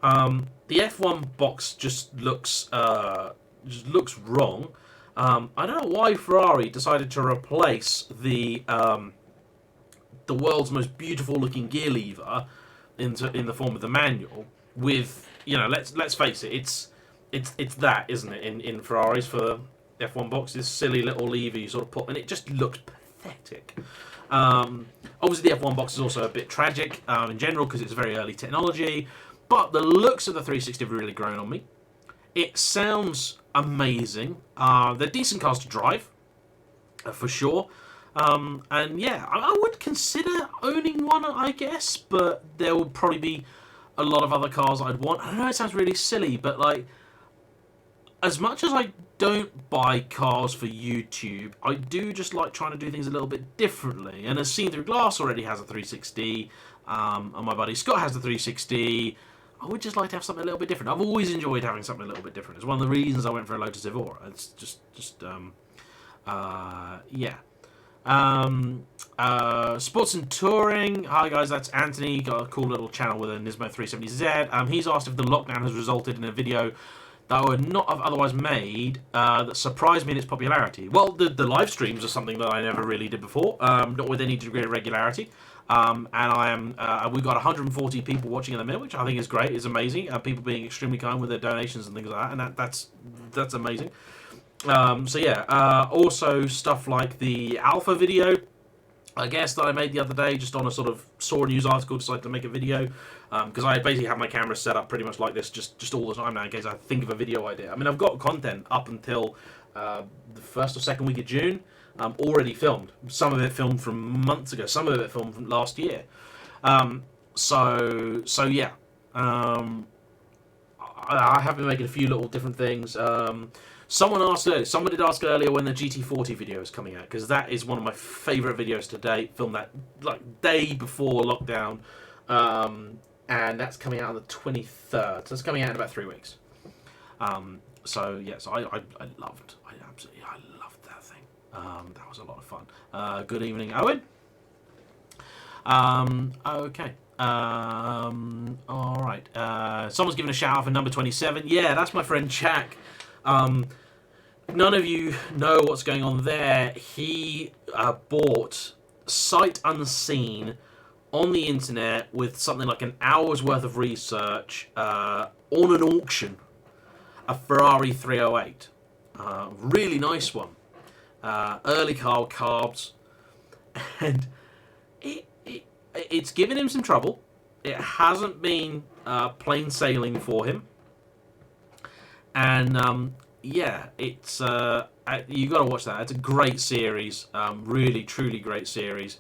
The F1 box just looks wrong. I don't know why Ferrari decided to replace the world's most beautiful looking gear lever in the form of the manual with, let's face it, it's that, isn't it, in Ferraris for the F1 box, this silly little lever you sort of put, and it just looks pathetic. Obviously the F1 box is also a bit tragic in general because it's very early technology, but the looks of the 360 have really grown on me. It sounds amazing. They're decent cars to drive, for sure. And yeah, I would consider owning one, I guess, but there would probably be a lot of other cars I'd want. I know it sounds really silly, but like, as much as I don't buy cars for YouTube, I do just like trying to do things a little bit differently. And as Seen Through Glass already has a 360, and my buddy Scott has the 360, I would just like to have something a little bit different. I've always enjoyed having something a little bit different. It's one of the reasons I went for a Lotus Evora. It's just yeah. Sports and Touring. Hi guys, that's Anthony. Got a cool little channel with a Nismo 370Z. He's asked if the lockdown has resulted in a video that I would not have otherwise made that surprised me in its popularity. Well, the live streams are something that I never really did before, not with any degree of regularity. And we've got 140 people watching at the minute, which I think is great. It's amazing. People being extremely kind with their donations and things like that, and that's amazing. So yeah, also stuff like the Alpha video, I guess, that I made the other day, just on a sort of saw a news article, decided to make a video, because I basically have my camera set up pretty much like this, just all the time now, in case I think of a video idea. I mean, I've got content up until the first or second week of June, already filmed. Some of it filmed from months ago, some of it filmed from last year. So yeah, I have been making a few little different things. Somebody did ask earlier when the GT40 video is coming out, because that is one of my favourite videos to date. Filmed that like day before lockdown, and that's coming out on the 23rd. So it's coming out in about 3 weeks. So yeah, so I absolutely loved that thing. That was a lot of fun. Good evening, Owen. Okay. All right. Someone's given a shout out for number 27. Yeah, that's my friend Jack. None of you know what's going on there. He bought sight unseen on the internet with something like an hour's worth of research on an auction, a Ferrari 308. Really nice one. Early car carbs, and it's given him some trouble. It hasn't been plain sailing for him, and yeah, it's you got to watch that. It's a great series, really truly great series.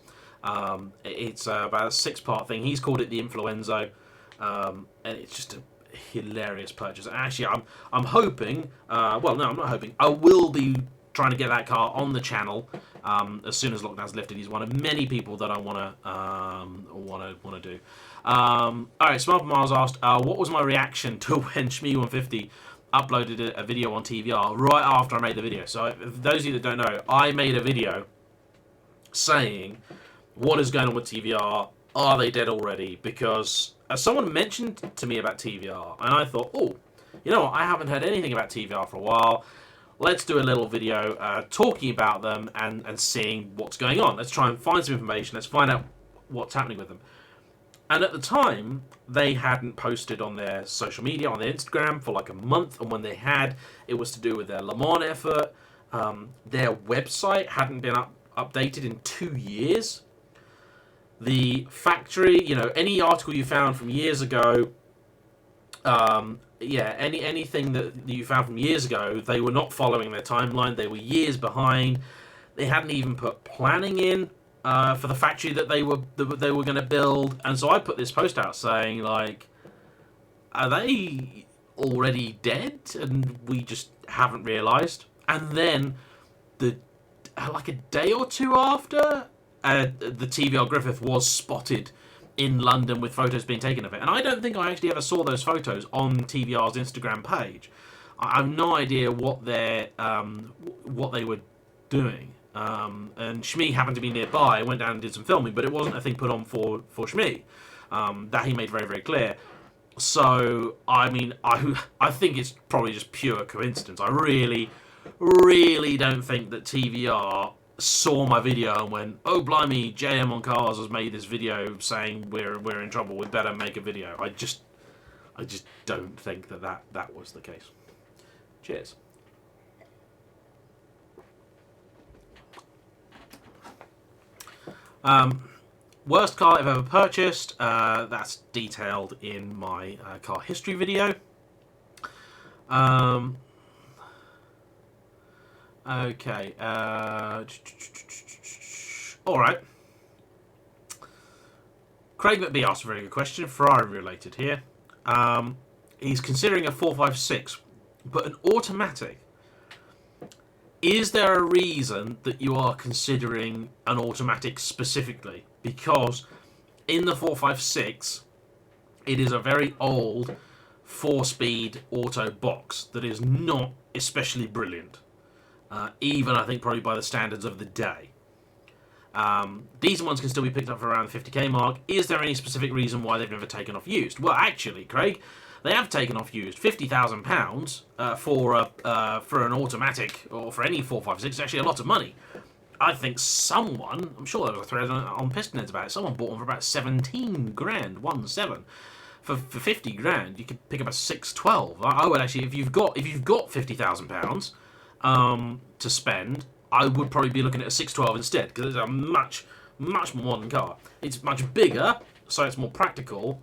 It's about a 6-part thing. He's called it the Influenzo, and it's just a hilarious purchase. And actually, I'm hoping. Well, no, I'm not hoping. I will be trying to get that car on the channel as soon as lockdown's lifted. He's one of many people that I want to do. All right, Smart Miles asked, what was my reaction to when Shmee150 uploaded a video on TVR right after I made the video? So, for those of you that don't know, I made a video saying, what is going on with TVR? Are they dead already? Because someone mentioned to me about TVR, and I thought, oh, you know what? I haven't heard anything about TVR for a while. Let's do a little video talking about them and seeing what's going on. Let's try and find some information. Let's find out what's happening with them. And at the time, they hadn't posted on their social media, on their Instagram, for like a month. And when they had, it was to do with their Le Mans effort. Their website hadn't been updated in 2 years. The factory, you know, any article you found from years ago, anything that you found from years ago, they were not following their timeline. They were years behind. They hadn't even put planning in for the factory that they were going to build. And so I put this post out saying, like, are they already dead and we just haven't realised? And then like a day or two after, the TVR Griffith was spotted in London with photos being taken of it. And I don't think I actually ever saw those photos on TVR's Instagram page. I have no idea what they were doing. And Shmi happened to be nearby. I went down and did some filming, but it wasn't a thing put on for Shmi. That he made very, very clear. So, I mean, I think it's probably just pure coincidence. I really, really don't think that TVR saw my video and went, oh blimey, JayEmm on Cars has made this video saying we're in trouble, we better make a video. I just don't think that was the case. Cheers. Worst car I've ever purchased, that's detailed in my car history video. Okay. Alright. Craig McBee asked a very good question, Ferrari related here. He's considering a 456, but an automatic. Is there a reason that you are considering an automatic specifically? Because in the 456, it is a very old 4-speed auto box that is not especially brilliant. Even, I think, probably by the standards of the day. Diesel ones can still be picked up for around the 50k mark. Is there any specific reason why they've never taken off used? Well, actually, Craig, they have taken off used. £50,000 for an automatic, or for any 456, is actually a lot of money. I think someone, I'm sure there was a thread on Pistonheads about it, someone bought one for about 17 grand, 17. For 50 grand, you could pick up a 612. I would actually, if you've got £50,000 to spend, I would probably be looking at a 612 instead, because it's a much more modern car. It's much bigger, so it's more practical.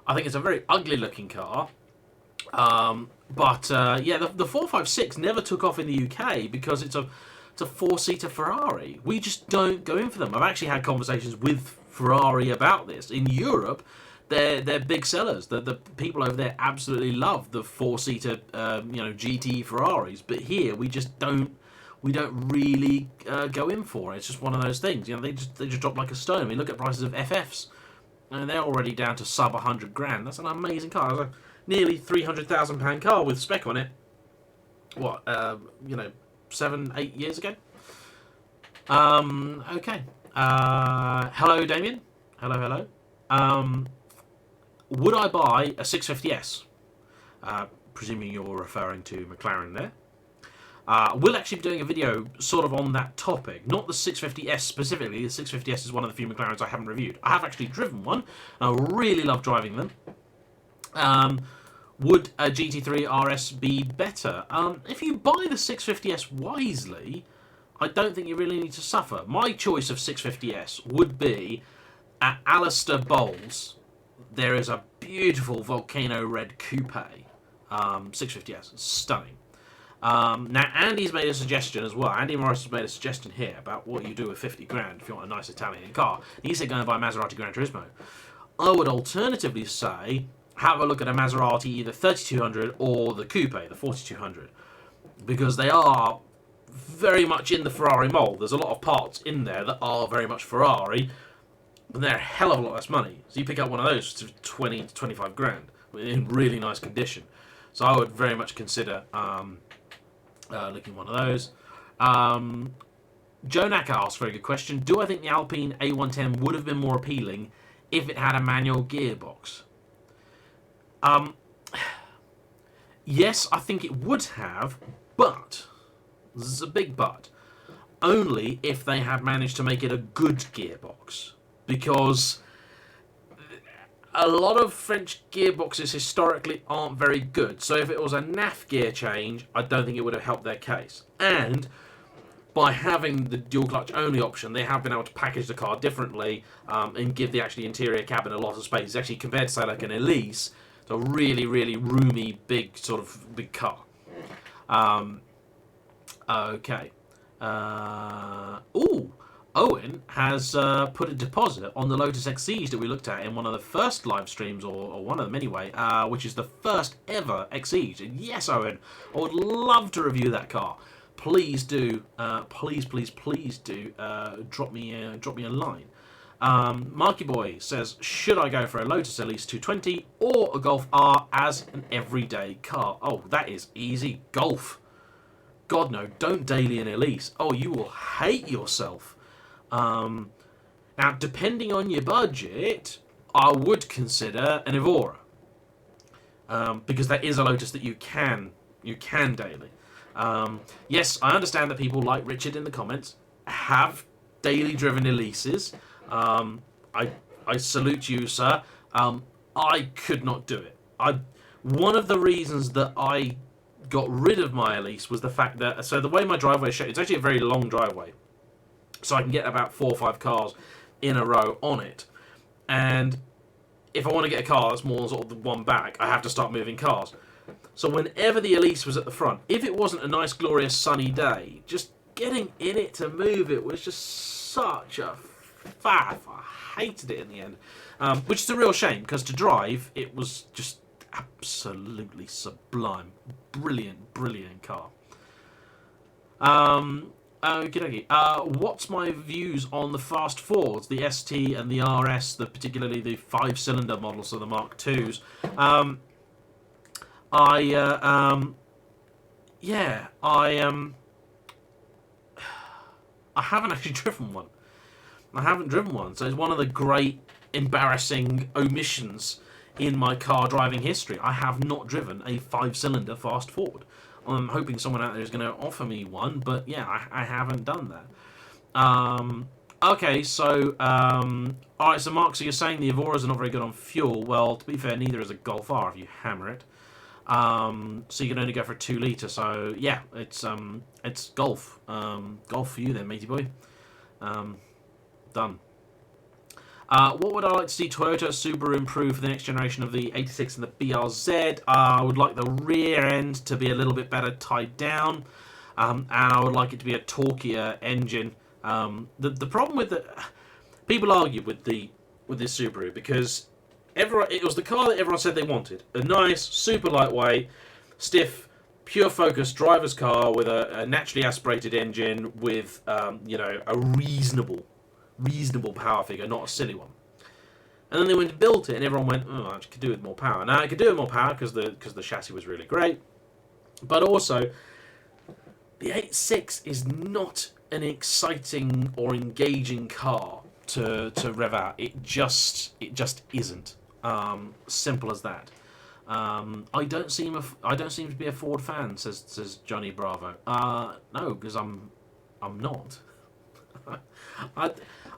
I think it's a very ugly looking car. Yeah, the 456 never took off in the UK because it's a 4-seater Ferrari. We just don't go in for them. I've actually had conversations with Ferrari about this. In Europe, they're big sellers. The people over there absolutely love the 4-seater GT Ferraris. But here we just don't really go in for it. It's just one of those things. You know, they just drop like a stone. I mean, look at prices of FFs, and they're already down to sub 100 grand. That's an amazing car. It's a nearly £300,000 car with spec on it. What 7-8 years ago. Okay. Hello, Damien. Hello. Would I buy a 650S? Presuming you're referring to McLaren there. We'll actually be doing a video sort of on that topic. Not the 650S specifically. The 650S is one of the few McLarens I haven't reviewed. I have actually driven one, and I really love driving them. Would a GT3 RS be better? If you buy the 650S wisely, I don't think you really need to suffer. My choice of 650S would be at Alistair Bowles. There is a beautiful Volcano Red Coupe 650S. It's stunning. Now, Andy's made a suggestion as well. Andy Morris has made a suggestion here about what you do with 50 grand if you want a nice Italian car. He said go and buy a Maserati Gran Turismo. I would alternatively say have a look at a Maserati, either 3200 or the Coupe, the 4200, because they are very much in the Ferrari mould. There's a lot of parts in there that are very much Ferrari, but they're a hell of a lot less money. So you pick up one of those for 20 to 25 grand in really nice condition. So I would very much consider looking at one of those. Joe Naka asked a very good question. Do I think the Alpine A110 would have been more appealing if it had a manual gearbox? Yes, I think it would have, but this is a big but. Only if they had managed to make it a good gearbox, because a lot of French gearboxes historically aren't very good. So if it was a NAF gear change, I don't think it would have helped their case. And by having the dual clutch only option, they have been able to package the car differently and give the actually interior cabin a lot of space. It's actually, compared to say like an Elise, it's a really, really roomy, big sort of big car. Okay. Owen has put a deposit on the Lotus XCs that we looked at in one of the first live streams, or one of them anyway, which is the first ever XCs. And yes, Owen, I would love to review that car. Please do, please do drop me a line. Marky Boy says, should I go for a Lotus Elise 220 or a Golf R as an everyday car? Oh, that is easy. Golf. God no, don't daily an Elise. Oh, you will hate yourself. Now, depending on your budget, I would consider an Evora, because that is a Lotus that you can daily. Yes, I understand that people like Richard in the comments have daily driven Elises. I salute you, sir. I could not do it. One of the reasons that I got rid of my Elise was the fact that, so the way my driveway is shaped, it's actually a very long driveway. So I can get about 4 or 5 cars in a row on it. And if I want to get a car that's more sort of the one back, I have to start moving cars. So whenever the Elise was at the front, if it wasn't a nice, glorious, sunny day, just getting in it to move it was just such a faff. I hated it in the end. Which is a real shame, because to drive, it was just absolutely sublime. Brilliant, brilliant car. Okay. What's my views on the fast Fords, the ST and the RS, particularly the 5-cylinder models, so the Mark IIs? I haven't actually driven one. So it's one of the great embarrassing omissions in my car driving history. I have not driven a 5-cylinder fast Ford. I'm hoping someone out there is going to offer me one, but yeah, I haven't done that. Okay, so alright, so Mark, so you're saying the Evoras are not very good on fuel. Well, to be fair, neither is a Golf R if you hammer it. So you can only go for a 2 litre. So yeah, it's Golf. Golf for you then, matey boy. Done. What would I like to see Toyota Subaru improve for the next generation of the 86 and the BRZ? I would like the rear end to be a little bit better tied down, and I would like it to be a torquier engine. The problem with people argue with this Subaru because it was the car that everyone said they wanted. A nice, super lightweight, stiff, pure focus driver's car with a naturally aspirated engine with a reasonable power figure, not a silly one. And then they went and built it, and everyone went, "Oh, I could do it with more power." Now I could do it with more power because the chassis was really great, but also the 86 is not an exciting or engaging car to rev out. It just isn't. Simple as that. I don't seem to be a Ford fan, says Johnny Bravo. No, because I'm not.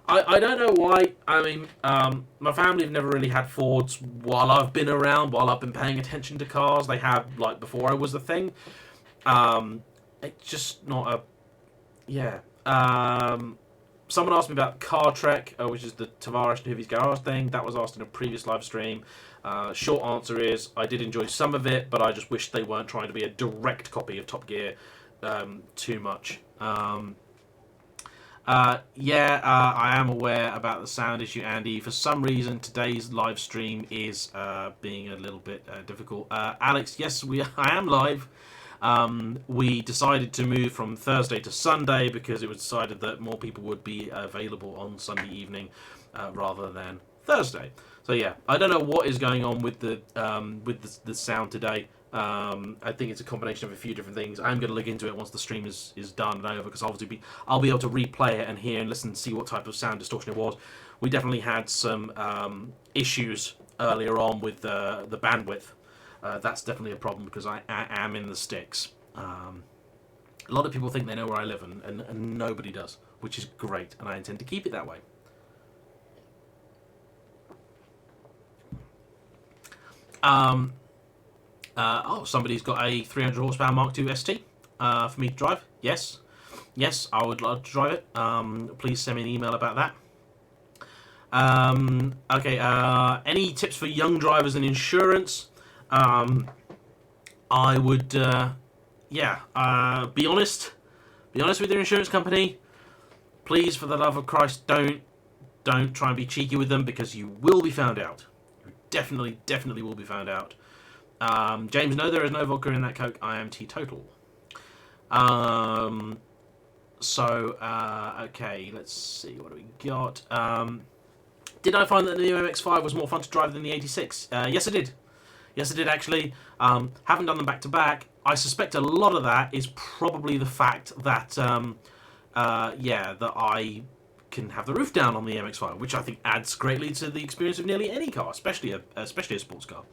I don't know why. I mean, my family have never really had Fords while I've been around, while I've been paying attention to cars. They have, like, before I was the thing. It's just not a... Yeah. Someone asked me about Car Trek, which is the Tavares and Hoovy's Garage thing. That was asked in a previous live stream. Short answer is, I did enjoy some of it, but I just wish they weren't trying to be a direct copy of Top Gear too much. I am aware about the sound issue, Andy. For some reason, today's live stream is being a little bit difficult. Alex, yes, I am live. We decided to move from Thursday to Sunday because it was decided that more people would be available on Sunday evening rather than Thursday. So yeah, I don't know what is going on with the sound today. I think it's a combination of a few different things. I'm going to look into it once the stream is done and over, because obviously I'll be able to replay it and hear and listen and see what type of sound distortion it was. We definitely had some issues earlier on with the bandwidth. That's definitely a problem because I am in the sticks. A lot of people think they know where I live, and nobody does, which is great, and I intend to keep it that way. Somebody's got a 300 horsepower Mark II ST for me to drive. Yes, I would like to drive it. Please send me an email about that. Okay, any tips for young drivers and insurance? I would, be honest. Be honest with your insurance company. Please, for the love of Christ, don't try and be cheeky with them, because you will be found out. You definitely will be found out. James, no, there is no vodka in that Coke. I am teetotal. Okay, let's see, what do we got? Did I find that the new MX-5 was more fun to drive than the 86? Yes, I did. Yes, I did, actually. Haven't done them back to back. I suspect a lot of that is probably the fact that, that I can have the roof down on the MX-5, which I think adds greatly to the experience of nearly any car, especially a sports car.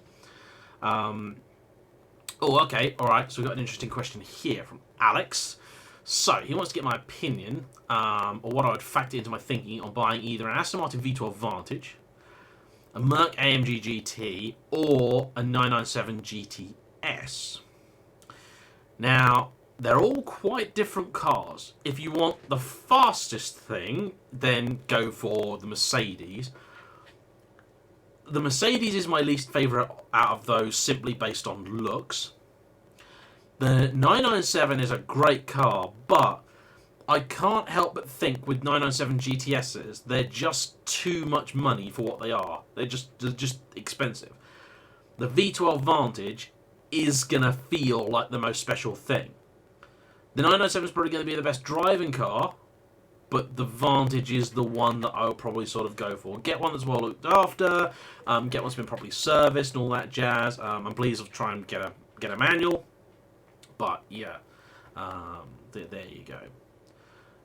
Okay, alright, so we've got an interesting question here from Alex. So, he wants to get my opinion, or what I would factor into my thinking on buying either an Aston Martin V12 Vantage, a Merc AMG GT, or a 997 GTS. Now, they're all quite different cars. If you want the fastest thing, then go for the Mercedes. The Mercedes is my least favourite out of those, simply based on looks. The 997 is a great car, but I can't help but think with 997 GTSs, they're just too much money for what they are. They're just expensive. The V12 Vantage is going to feel like the most special thing. The 997 is probably going to be the best driving car, but the Vantage is the one that I'll probably sort of go for. Get one that's well looked after, get one that's been properly serviced and all that jazz. I'm pleased to try and get a manual, but yeah, there you go.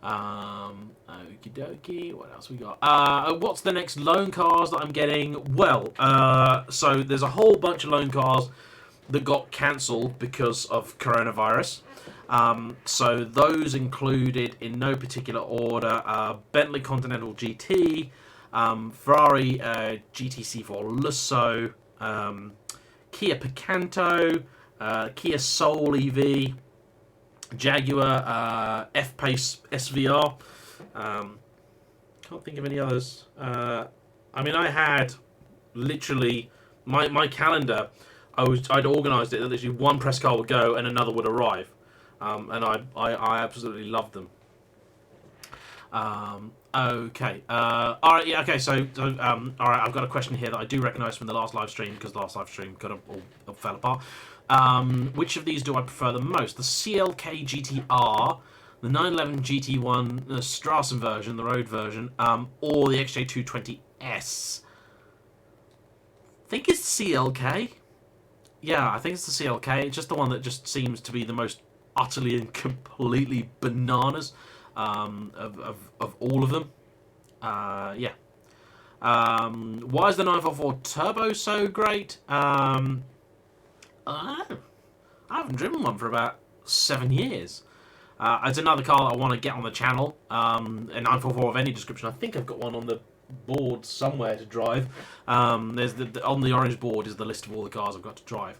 Okie dokie, what else we got? What's the next loan cars that I'm getting? Well, so there's a whole bunch of loan cars that got cancelled because of coronavirus. So those included, in no particular order, Bentley Continental GT, Ferrari GT4 Lusso, Kia Picanto, Kia Soul EV, Jaguar F-Pace SVR. Can't think of any others. I mean, I had literally my calendar. I'd organised it that literally one press car would go and another would arrive, and I absolutely loved them. Okay. All right. Yeah. Okay. So all right. I've got a question here that I do recognise from the last live stream, because the last live stream kind of all fell apart. Which of these do I prefer the most? The CLK GTR, the 911 GT1, the Strassen version, the road version, or the XJ220S? I think it's CLK. Yeah, I think it's the CLK. It's just the one that just seems to be the most utterly and completely bananas of all of them. Yeah. Why is the 944 Turbo so great? I don't know. I haven't driven one for about 7 years. It's another car that I want to get on the channel. A 944 of any description. I think I've got one on the board somewhere to drive. There's on the orange board is the list of all the cars I've got to drive.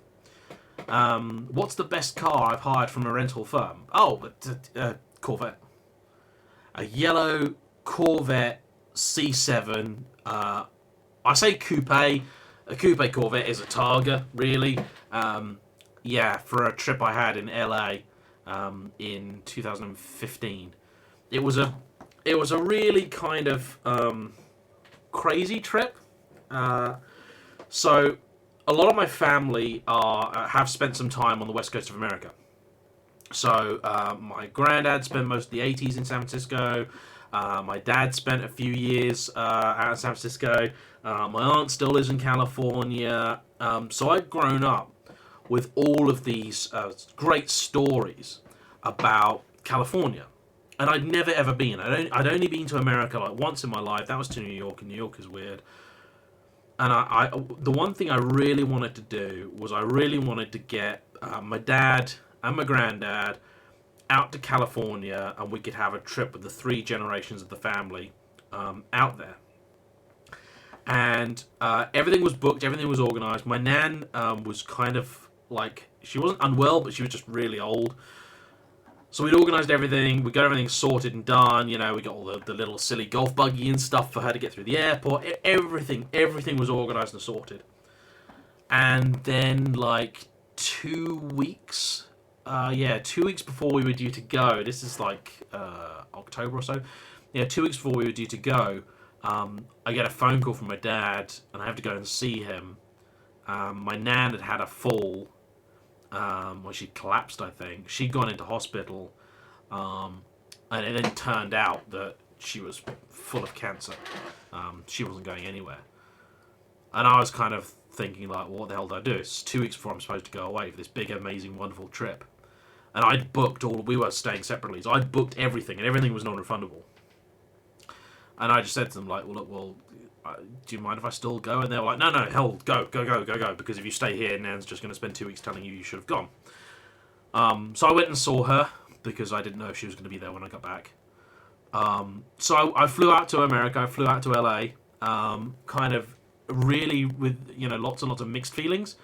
What's the best car I've hired from a rental firm? Oh, Corvette. A yellow Corvette C7. I say coupe. A coupe Corvette is a Targa, really. Yeah, for a trip I had in LA in 2015. It was a really kind of crazy trip. So a lot of my family have spent some time on the west coast of America. So my granddad spent most of the 80s in San Francisco. My dad spent a few years out in San Francisco. My aunt still lives in California. So I've grown up with all of these great stories about California. And I'd never ever been. I'd only been to America like once in my life. That was to New York, and New York is weird. And the one thing I really wanted to do was I really wanted to get my dad and my granddad out to California, and we could have a trip with the 3 generations of the family out there. And everything was booked, everything was organised. My nan was kind of like, she wasn't unwell, but she was just really old. So we'd organised everything, we got everything sorted and done, you know, we got all the little silly golf buggy and stuff for her to get through the airport. Everything was organised and sorted. And then, like, 2 weeks, 2 weeks before we were due to go, this is like October or so, 2 weeks before we were due to go, I get a phone call from my dad, and I have to go and see him. My nan had had a fall. Well, she collapsed, I think. She'd gone into hospital, and it then turned out that she was full of cancer. She wasn't going anywhere. And I was kind of thinking, like, well, what the hell did I do? It's 2 weeks before I'm supposed to go away for this big, amazing, wonderful trip. And I'd booked we were staying separately, so I'd booked everything, and everything was non-refundable. And I just said to them, like, well, look, do you mind if I still go? And they were like, no, hell, go, because if you stay here, Nan's just going to spend 2 weeks telling you should have gone. So I went and saw her, because I didn't know if she was going to be there when I got back. So I flew out to America, I flew out to LA, kind of really with, lots and lots of mixed feelings,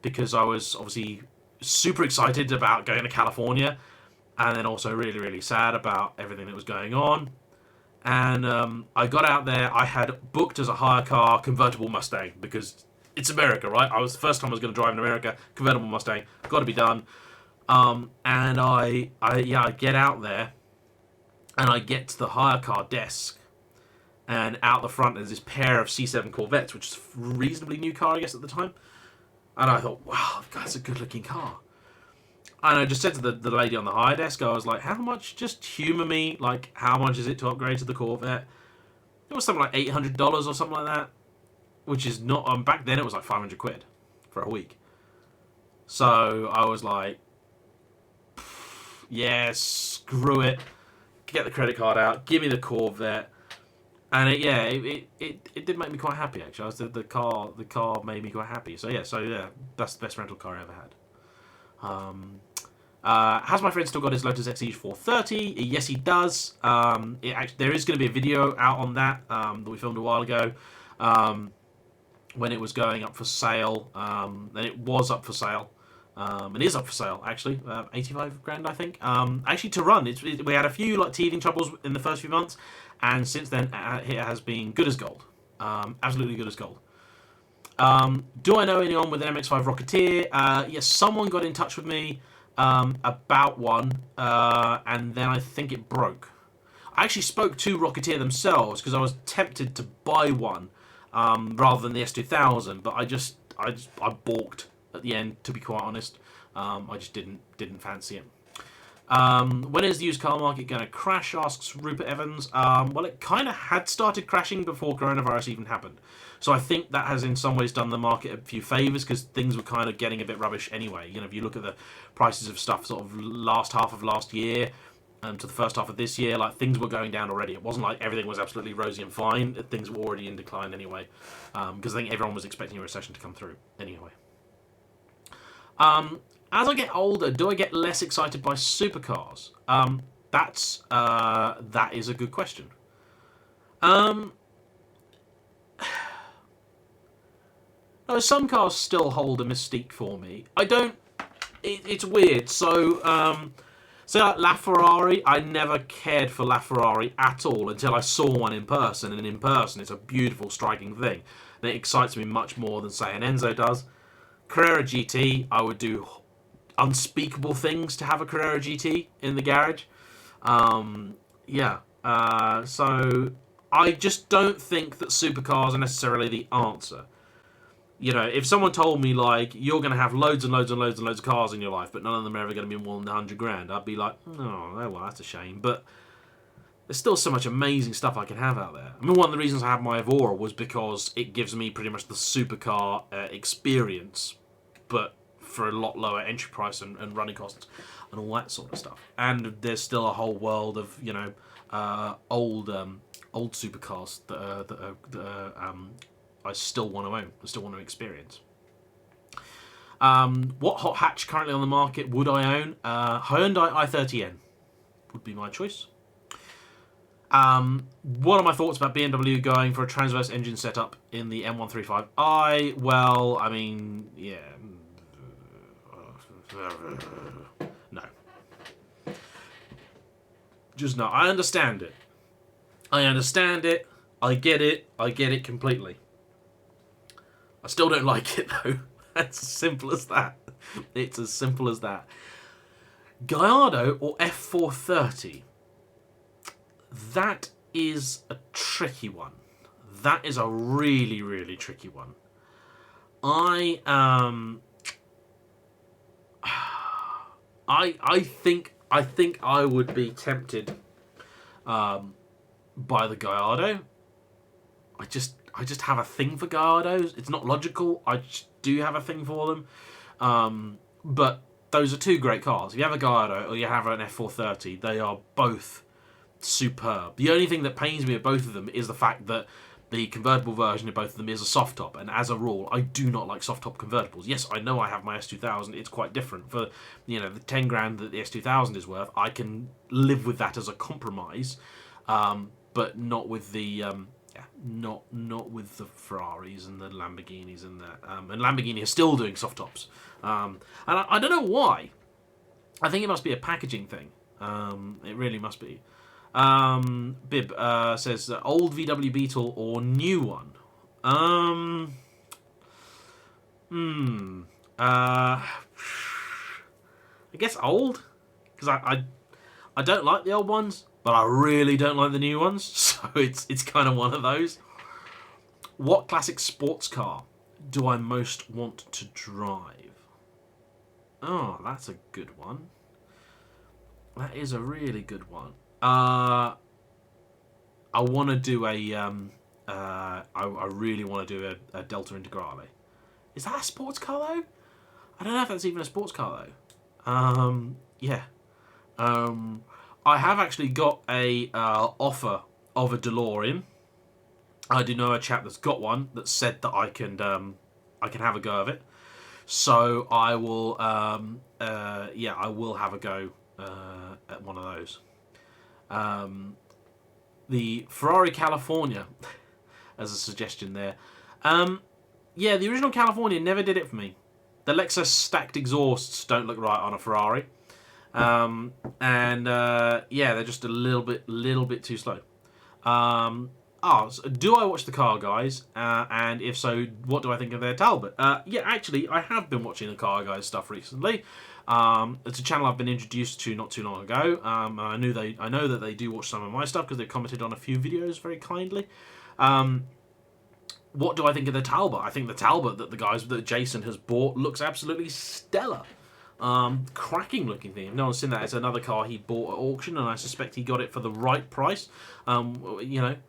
because I was obviously super excited about going to California, and then also really, really sad about everything that was going on. And I got out there. I had booked as a hire car convertible Mustang, because it's America, right? The first time I was going to drive in America, convertible Mustang, got to be done. And I get out there, and I get to the hire car desk, and out the front there's this pair of C7 Corvettes, which is a reasonably new car, I guess, at the time. And I thought, wow, that's a good-looking car. And I just said to the lady on the hire desk, I was like, how much, just humour me, like, how much is it to upgrade to the Corvette? It was something like $800 or something like that, which is not, back then it was like 500 quid for a week. So I was like, yeah, screw it, get the credit card out, give me the Corvette. And it did make me quite happy, actually. The car made me quite happy. So yeah, that's the best rental car I ever had. Has my friend still got his Lotus Exige 430? Yes, he does. There is going to be a video out on that that we filmed a while ago, when it was going up for sale. And it was up for sale. It is up for sale, actually. 85 grand, I think. Actually, to run, we had a few like teething troubles in the first few months, and since then it has been good as gold. Absolutely good as gold. Do I know anyone with an MX-5 Rocketeer? Yes, someone got in touch with me about one, and then I think it broke. I actually spoke to Rocketeer themselves, because I was tempted to buy one rather than the S2000, but I balked at the end, to be quite honest. I just didn't fancy it. When is the used car market going to crash, asks Rupert Evans. Well, it kind of had started crashing before coronavirus even happened. So I think that has in some ways done the market a few favours, because things were kind of getting a bit rubbish anyway. If you look at the prices of stuff sort of last half of last year to the first half of this year, like, things were going down already. It wasn't like everything was absolutely rosy and fine. Things were already in decline anyway, because I think everyone was expecting a recession to come through anyway. As I get older, do I get less excited by supercars? That is a good question. No, some cars still hold a mystique for me. I don't. It's weird. So like LaFerrari, I never cared for LaFerrari at all until I saw one in person, and in person, it's a beautiful, striking thing. And it excites me much more than, say, an Enzo does. Carrera GT, I would do unspeakable things to have a Carrera GT in the garage. So I just don't think that supercars are necessarily the answer. If someone told me, like, you're going to have loads and loads and loads and loads of cars in your life, but none of them are ever going to be more than 100 grand, I'd be like, oh, well, that's a shame. But there's still so much amazing stuff I can have out there. I mean, one of the reasons I have my Evora was because it gives me pretty much the supercar experience, but for a lot lower entry price and running costs and all that sort of stuff. And there's still a whole world of old supercars that are I still want to own. I still want to experience. What hot hatch currently on the market would I own? Hyundai i30N would be my choice. What are my thoughts about BMW going for a transverse engine setup in the M135i? Well, I mean, yeah. No. Just no. I understand it. I understand it. I get it. I get it completely. I still don't like it, though. It's as simple as that. It's as simple as that. Gallardo or F430? That is a tricky one. That is a really, really tricky one. I think I would be tempted by the Gallardo. I just have a thing for Gallardos. It's not logical. I just do have a thing for them. But those are two great cars. If you have a Gallardo or you have an F430, they are both superb. The only thing that pains me of both of them is the fact that the convertible version of both of them is a soft top, and as a rule, I do not like soft top convertibles. Yes, I know I have my S2000. It's quite different. For the 10 grand that the S2000 is worth, I can live with that as a compromise, but not with the not with the Ferraris and the Lamborghinis and that. And Lamborghini are still doing soft tops, and I don't know why. I think it must be a packaging thing. It really must be. Bib says old VW Beetle or new one. I guess old, because I don't like the old ones, but I really don't like the new ones. So it's kind of one of those. What classic sports car do I most want to drive? Oh, that's a good one. That is a really good one. I want to do I really want to do a Delta Integrale. Is that a sports car though? I don't know if that's even a sports car though. Yeah. I have actually got a offer of a DeLorean. I do know a chap that's got one that said that I can have a go of it. So I will I will have a go at one of those. The Ferrari California as a suggestion there. Yeah, the original California never did it for me. The Lexus stacked exhausts don't look right on a Ferrari. They're just a little bit too slow. So do I watch the car guys? And if so, what do I think of their Talbot? Actually, I have been watching the car guys stuff recently. It's a channel I've been introduced to not too long ago. I know that they do watch some of my stuff because they've commented on a few videos very kindly. What do I think of the Talbot? I think the Talbot that Jason has bought looks absolutely stellar. Cracking looking thing. If no one's seen that, it's another car he bought at auction, and I suspect he got it for the right price. Okay.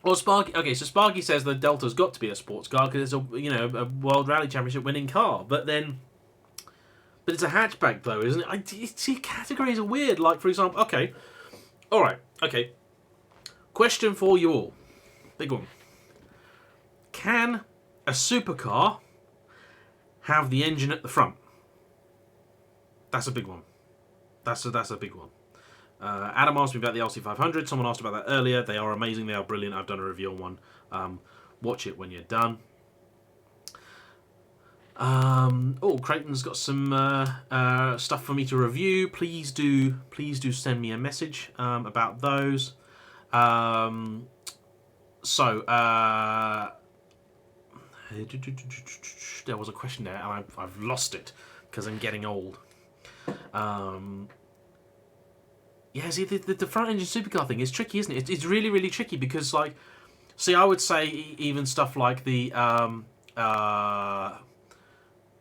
Well, Sparky. Okay, so Sparky says the Delta's got to be a sports car because it's a World Rally Championship winning car. But it's a hatchback though, isn't it? See, categories are weird. Like for example, okay, all right, okay. Question for you all, big one. Can a supercar have the engine at the front? That's a big one. That's a big one. Adam asked me about the LC500. Someone asked about that earlier. They are amazing. They are brilliant. I've done a review on one. Watch it when you're done. Creighton's got some stuff for me to review. Please do send me a message about those. There was a question there, and I've lost it because I'm getting old. See, the front engine supercar thing is tricky, isn't it? It's really, really tricky because, like, see, I would say even stuff like the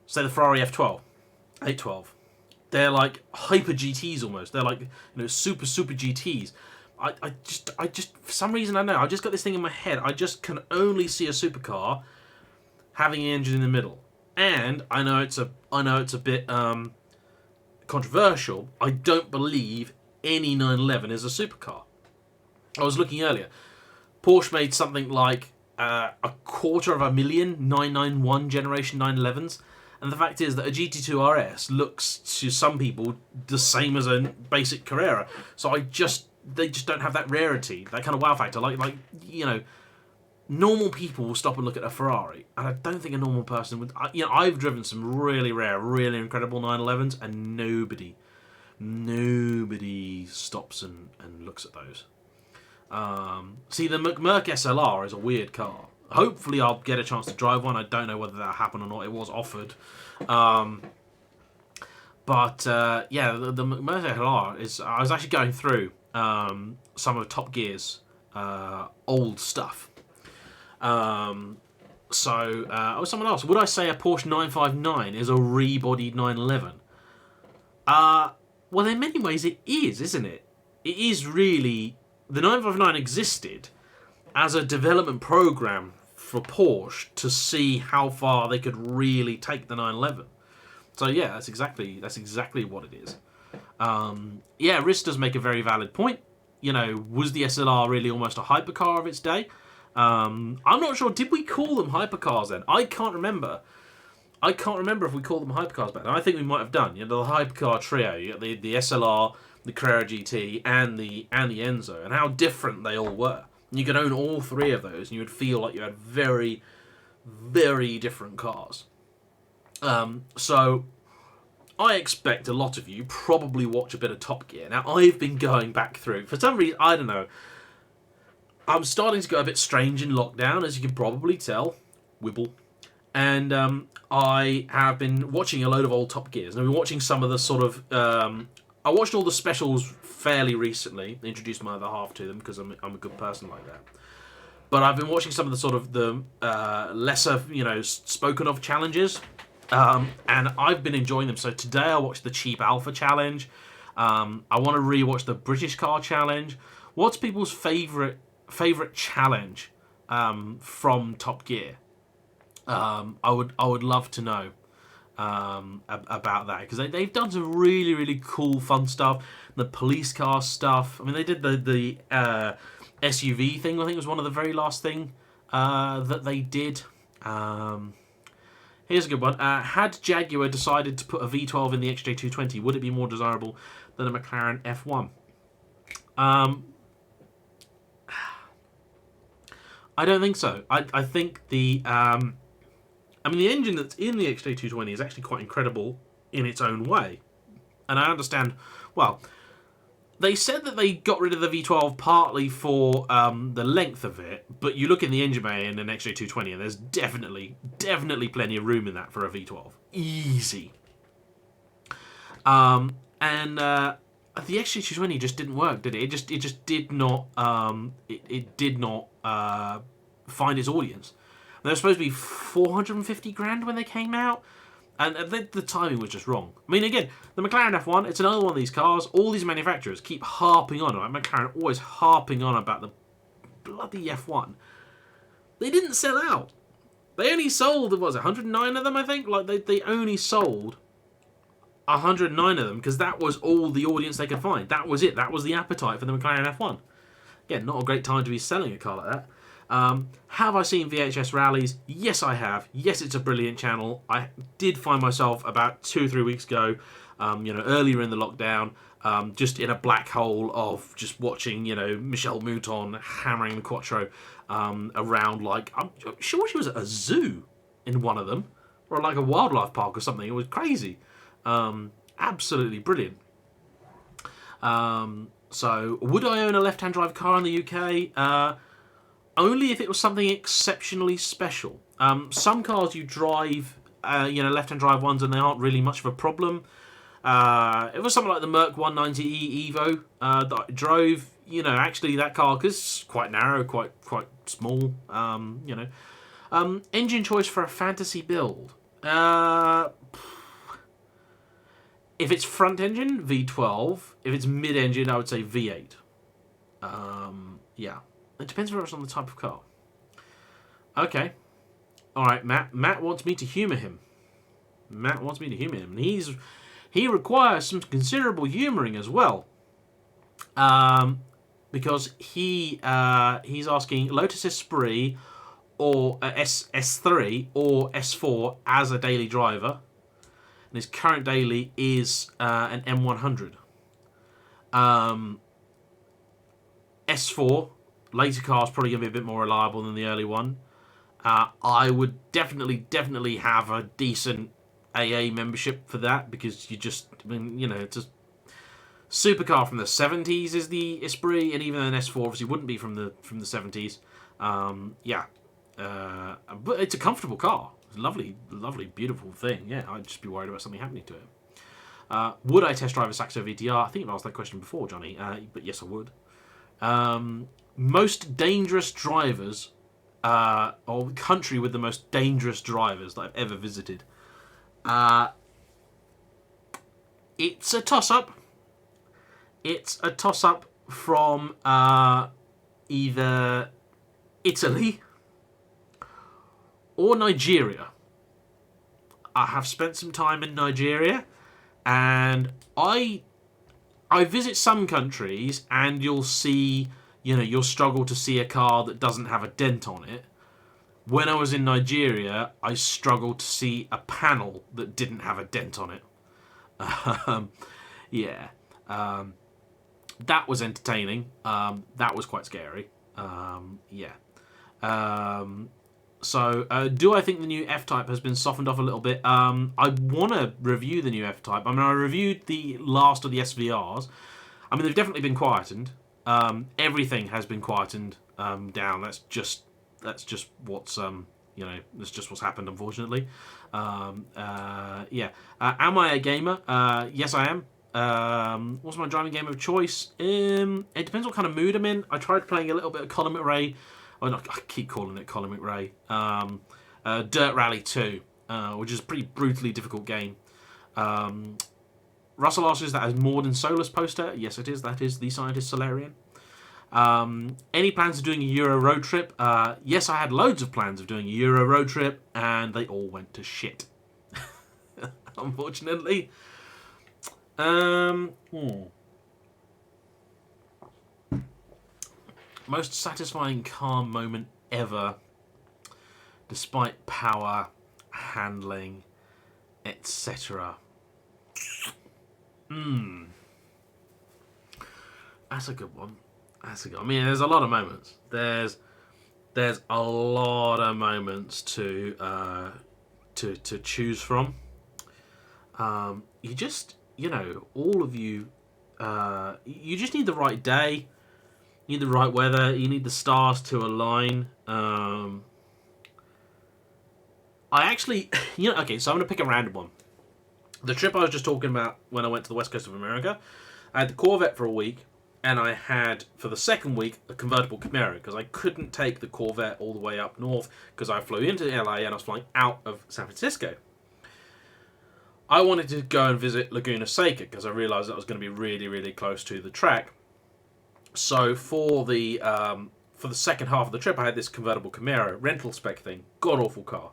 say the Ferrari F12, 812, they're like hyper GTs almost. They're like super GTs. I just for some reason I don't know. I just got this thing in my head. I just can only see a supercar having an engine in the middle, and I know it's a bit controversial. I don't believe any 911 is a supercar. I was looking earlier. Porsche made something like 250,000 991 generation 911s. And the fact is that a GT2 RS looks to some people the same as a basic Carrera. So they just don't have that rarity, that kind of wow factor. Like normal people will stop and look at a Ferrari, and I don't think a normal person would. I've driven some really rare, really incredible 911s, and nobody stops and looks at those. See, the McMurk SLR is a weird car. Hopefully I'll get a chance to drive one. I don't know whether that'll happen or not. It was offered. Yeah, the McMurk SLR is... I was actually going through some of Top Gear's old stuff. Oh, someone else. Would I say a Porsche 959 is a rebodied 911? Well, in many ways it is, isn't it? It is really... The 959 existed as a development program for Porsche to see how far they could really take the 911. So yeah, that's exactly what it is. Yeah, Riss does make a very valid point. Was the SLR really almost a hypercar of its day? I'm not sure. Did we call them hypercars then? I can't remember. If we called them hypercars back then. I think we might have done. The hypercar trio. You got the SLR, the Carrera GT, and the Enzo, and how different they all were. And you could own all three of those, and you would feel like you had very, very different cars. So I expect a lot of you probably watch a bit of Top Gear. Now, I've been going back through. For some reason, I don't know. I'm starting to go a bit strange in lockdown, as you can probably tell. Wibble. And I have been watching a load of old Top Gears. And I've been watching some of the sort of... I watched all the specials fairly recently. I introduced my other half to them because I'm a good person like that. But I've been watching some of the sort of the lesser, spoken of challenges. And I've been enjoying them. So today I watched the Cheap Alpha challenge. I want to rewatch the British Car challenge. What's people's favourite challenge from Top Gear? I would love to know about that, because they've done some really, really cool, fun stuff. The police car stuff. I mean, they did the SUV thing. I think it was one of the very last thing that they did. Here's a good one. Had Jaguar decided to put a V12 in the XJ220, would it be more desirable than a McLaren F1? I don't think so. I think the engine that's in the XJ220 is actually quite incredible in its own way. And I understand, well, they said that they got rid of the V12 partly for the length of it, but you look in the engine bay in an XJ220 and there's definitely plenty of room in that for a V12. Easy. And the XJ220 just didn't work, did it? It just did not, it did not find its audience. They were supposed to be 450 grand when they came out, and the timing was just wrong. I mean, again, the McLaren F1, it's another one of these cars. All these manufacturers keep harping on, like McLaren always harping on about the bloody F1. They didn't sell out. They only sold, what was it, 109 of them, I think? Like, they only sold 109 of them because that was all the audience they could find. That was it. That was the appetite for the McLaren F1. Again, not a great time to be selling a car like that. Have I seen VHS rallies? Yes, I have. Yes, it's a brilliant channel. I did find myself about 2 or 3 weeks ago, earlier in the lockdown, just in a black hole of just watching, Michelle Mouton hammering the Quattro around, like, I'm sure she was at a zoo in one of them, or like a wildlife park or something. It was crazy. Absolutely brilliant. So, would I own a left-hand drive car in the UK? Only if it was something exceptionally special. Some cars you drive, left-hand drive ones, and they aren't really much of a problem. It was something like the Merc 190e Evo that I drove. Actually that car, because it's quite narrow, quite small. Engine choice for a fantasy build. If it's front engine, V12. If it's mid-engine, I would say V8. Yeah. It depends very much on the type of car. Okay. Alright, Matt wants me to humour him. And he requires some considerable humouring as well. because he's asking Lotus Esprit or S3 or S4 as a daily driver, and his current daily is an M100. S4 later car is probably going to be a bit more reliable than the early one. I would definitely have a decent AA membership for that, because you just, I mean, you know, it's a supercar from the 70s is the Esprit, and even an S4 obviously wouldn't be from the 70s. But it's a comfortable car. It's a lovely, beautiful thing. Yeah, I'd just be worried about something happening to it. Would I test drive a Saxo VTR? I think I've asked that question before, Johnny, but yes, I would. Most dangerous drivers, or country with the most dangerous drivers that I've ever visited. It's a toss-up. It's a toss-up from either Italy or Nigeria. I have spent some time in Nigeria, and I visit some countries, and you'll see, you know, you'll struggle to see a car that doesn't have a dent on it. When I was in Nigeria, I struggled to see a panel that didn't have a dent on it. That was entertaining. That was quite scary. So, do I think the new F-Type has been softened off a little bit? I want to review the new F-Type. I mean, I reviewed the last of the SVRs. I mean, they've definitely been quietened. Everything has been quietened down. That's just what's that's just what's happened, unfortunately. Am I a gamer? Yes, I am. What's my driving game of choice? It depends what kind of mood I'm in. I tried playing a little bit of Colin McRae. Oh, no, I keep calling it Colin McRae. Dirt Rally 2, which is a pretty brutally difficult game. Russell asks, is that a more than Solus poster? Yes, it is. That is the Scientist Solarian. Any plans of doing a Euro road trip? Yes, I had loads of plans of doing a Euro road trip, and they all went to shit. Unfortunately. Most satisfying car moment ever, despite power, handling, etc. That's a good one. I mean, there's a lot of moments. There's a lot of moments to choose from. You just, all of you, you just need the right day. You need the right weather. You need the stars to align. I actually, okay, so I'm going to pick a random one. The trip I was just talking about when I went to the west coast of America, I had the Corvette for a week, and I had, for the second week, a convertible Camaro, because I couldn't take the Corvette all the way up north, because I flew into LA and I was flying out of San Francisco. I wanted to go and visit Laguna Seca, because I realised that was going to be really, really close to the track. So for the second half of the trip, I had this convertible Camaro, rental spec thing, god-awful car.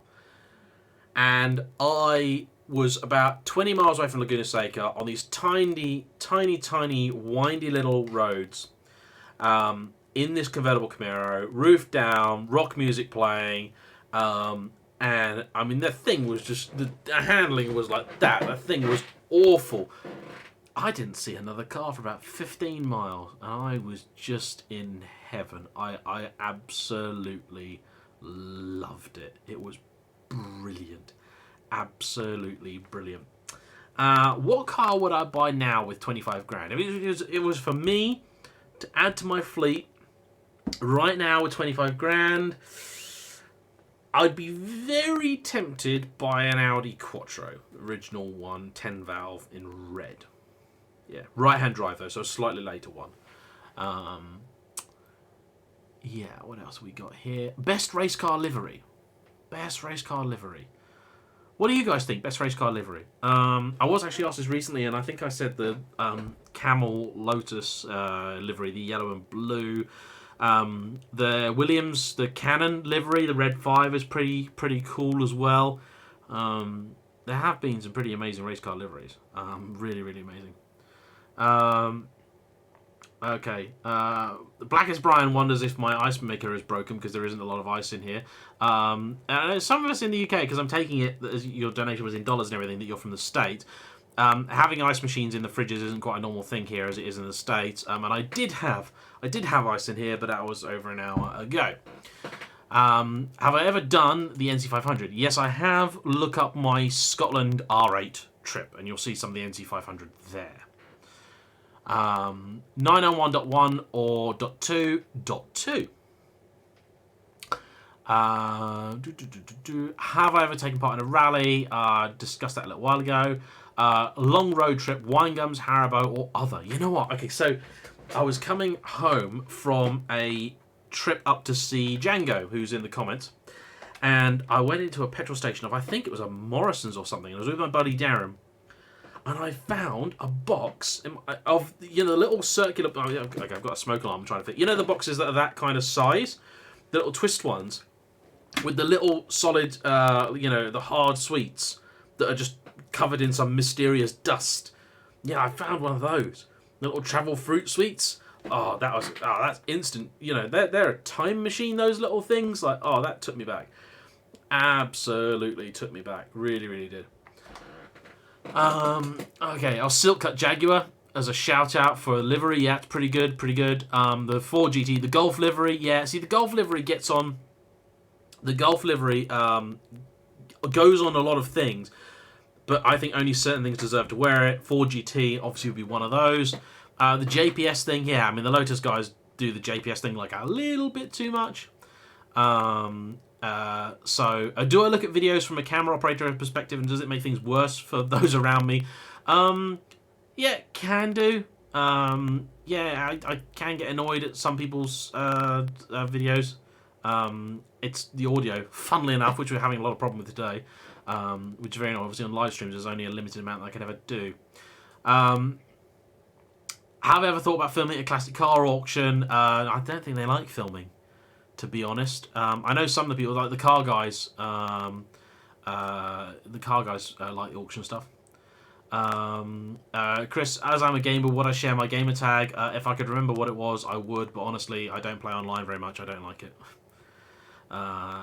And I was about 20 miles away from Laguna Seca on these tiny, windy little roads in this convertible Camaro, roof down, rock music playing, and I mean, the thing was just, the handling was like that. The thing was awful. I didn't see another car for about 15 miles, and I was just in heaven. I absolutely loved it. It was brilliant. Absolutely brilliant. What car would I buy now with 25 grand? I mean, it was for me to add to my fleet right now with 25 grand. I'd be very tempted by an Audi Quattro, original one, 10 valve in red. Yeah, right-hand drive though, so a slightly later one. What else we got here? Best race car livery. Best race car livery. What do you guys think? Best race car livery. I was actually asked this recently, and I think I said the Camel Lotus livery, the yellow and blue. The Williams, the Canon livery, the Red 5 is pretty cool as well. There have been some pretty amazing race car liveries. Really, really amazing. Okay. Blackest Brian wonders if my ice maker is broken because there isn't a lot of ice in here. And some of us in the UK, because I'm taking it that your donation was in dollars and everything, that you're from the States. Having ice machines in the fridges isn't quite a normal thing here as it is in the States. And I did have ice in here, but that was over an hour ago. Have I ever done the NC500? Yes, I have. Look up my Scotland R8 trip, and you'll see some of the NC500 there. 901.1 or .2.2. Have I ever taken part in a rally? Discussed that a little while ago. Long road trip, wine gums, Haribo, or other. You know what? Okay, so I was coming home from a trip up to see Django, who's in the comments, and I went into a petrol station of, I think it was a Morrison's or something. I was with my buddy Darren, and I found a box of, you know, the little circular. Oh, yeah, okay, I've got a smoke alarm I'm trying to fit. You know the boxes that are that kind of size, the little twist ones, with the little solid, you know, the hard sweets that are just covered in some mysterious dust. Yeah, I found one of those little travel fruit sweets. Oh, that's instant. You know, they're a time machine. Those little things, like, oh, that took me back. Absolutely took me back. Really, really did. Okay, I'll silk cut Jaguar as a shout out for livery. Yeah, it's pretty good, pretty good. The Ford GT, the Golf livery. Yeah, see, the Golf livery gets on. The Golf livery goes on a lot of things, but I think only certain things deserve to wear it. Ford GT obviously would be one of those. The JPS thing, yeah, I mean, the Lotus guys do the JPS thing like a little bit too much. So, do I look at videos from a camera operator perspective, and does it make things worse for those around me? Yeah, can do. Yeah, I can get annoyed at some people's videos. It's the audio, funnily enough, which we're having a lot of problem with today, which is very annoying. Obviously on live streams there's only a limited amount that I can ever do. Have I ever thought about filming a classic car auction? I don't think they like filming, to be honest. I know some of the people, like the car guys, like the auction stuff. Chris, as I'm a gamer, would I share my gamer tag? If I could remember what it was, I would, but honestly, I don't play online very much. I don't like it.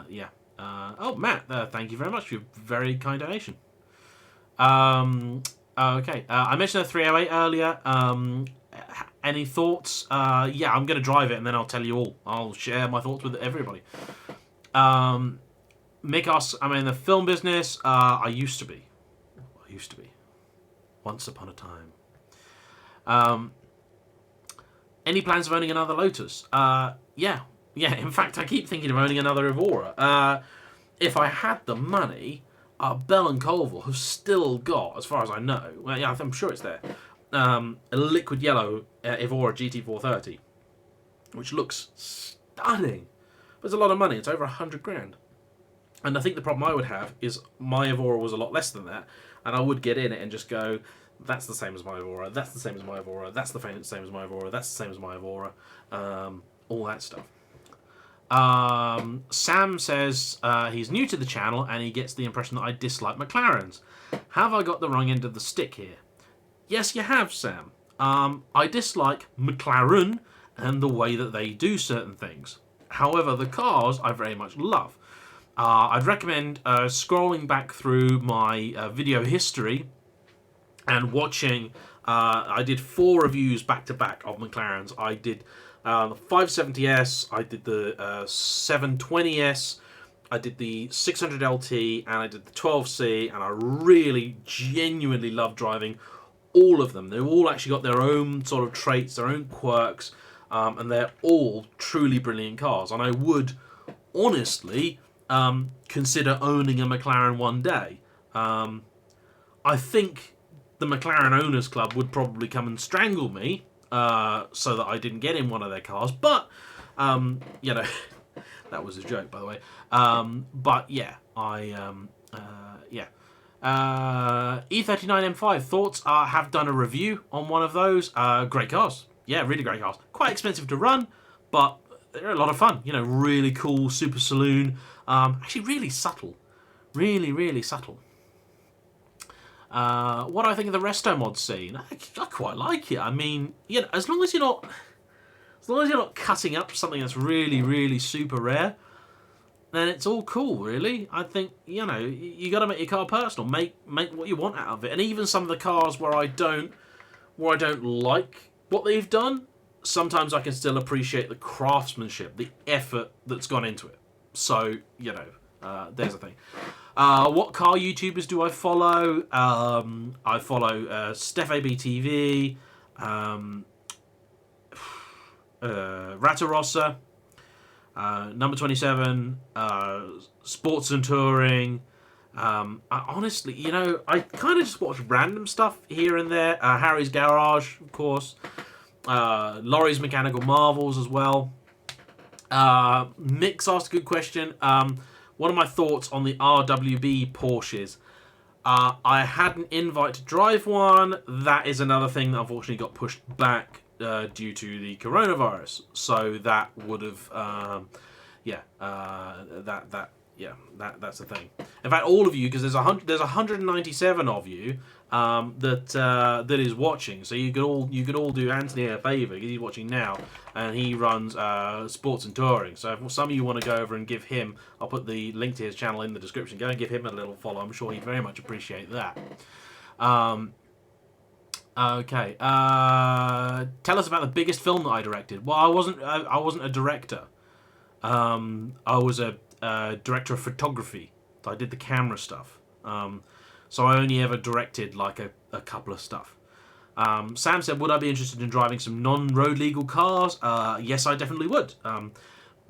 Yeah. Oh, Matt, thank you very much for your very kind donation. Okay. I mentioned the 308 earlier. Any thoughts? Yeah, I'm going to drive it and then I'll tell you all. I'll share my thoughts with everybody. Mick asks, I'm in the film business. I used to be. Once upon a time. Any plans of owning another Lotus? Yeah. In fact, I keep thinking of owning another Evora. If I had the money, Bell and Colville have still got, as far as I know, well, yeah, I'm sure it's there, a liquid yellow Evora GT430, which looks stunning. But it's a lot of money. It's over 100 grand. And I think the problem I would have is my Evora was a lot less than that, and I would get in it and just go, that's the same as my Evora, that's the same as my Evora, that's the same as my Evora, that's the same as my Evora, all that stuff. Sam says he's new to the channel and he gets the impression that I dislike McLarens. Have I got the wrong end of the stick here? Yes, you have, Sam. I dislike McLaren and the way that they do certain things. However, the cars I very much love. I'd recommend scrolling back through my video history and watching. I did 4 reviews back to back of McLarens. I did the 570S, I did the 720S, I did the 600LT, and I did the 12C, and I really genuinely love driving all of them. They've all actually got their own sort of traits, their own quirks, and they're all truly brilliant cars. And I would honestly consider owning a McLaren one day. I think the McLaren Owners Club would probably come and strangle me so that I didn't get in one of their cars. But, you know, that was a joke, by the way. But, yeah, yeah. E39 M5, thoughts? Have done a review on one of those. Great cars. Yeah, really great cars. Quite expensive to run, but they're a lot of fun. You know, really cool super saloon. Actually, really subtle. Really, really subtle. What do I think of the resto mod scene? I quite like it. I mean, you know, as long as you're not... as long as you're not cutting up something that's really, really super rare, then it's all cool, really. I think, you know, you got to make your car personal. Make what you want out of it. And even some of the cars where I don't like what they've done, sometimes I can still appreciate the craftsmanship, the effort that's gone into it. So, you know, there's the thing. What car YouTubers do I follow? I follow Steph ABTV, Ratarossa, Number 27, Sports and Touring. Honestly, you know, I kind of just watch random stuff here and there. Harry's Garage, of course. Laurie's Mechanical Marvels as well. Mick's asked a good question. One of my thoughts on the RWB Porsches. I had an invite to drive one. That is another thing that unfortunately got pushed back due to the coronavirus. So that would have, that's the thing. In fact, all of you, because there's 197 of you that is watching. So you could all do Anthony a favour, because he's watching now, and he runs Sports and Touring. So if some of you want to go over and give him, I'll put the link to his channel in the description. Go and give him a little follow. I'm sure he'd very much appreciate that. Okay. Tell us about the biggest film that I directed. Well, I wasn't a director. I was a director of photography. I did the camera stuff. So I only ever directed like a couple of stuff. Sam said, would I be interested in driving some non-road legal cars? Yes, I definitely would.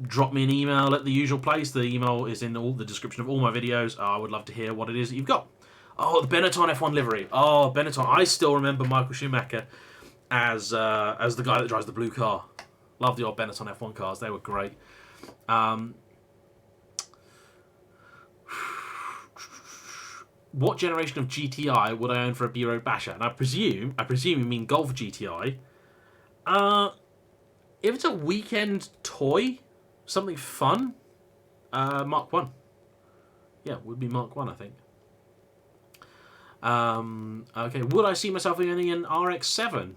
Drop me an email at the usual place. The email is in the description of all my videos. I would love to hear what it is that you've got. Oh, the Benetton F1 livery. Oh, Benetton. I still remember Michael Schumacher as the guy that drives the blue car. Love the old Benetton F1 cars. They were great. What generation of GTI would I own for a B-Road Basher? And I presume you mean Golf GTI. If it's a weekend toy, something fun, Mark 1. Yeah, it would be Mark 1, I think. Okay, would I see myself owning an RX-7?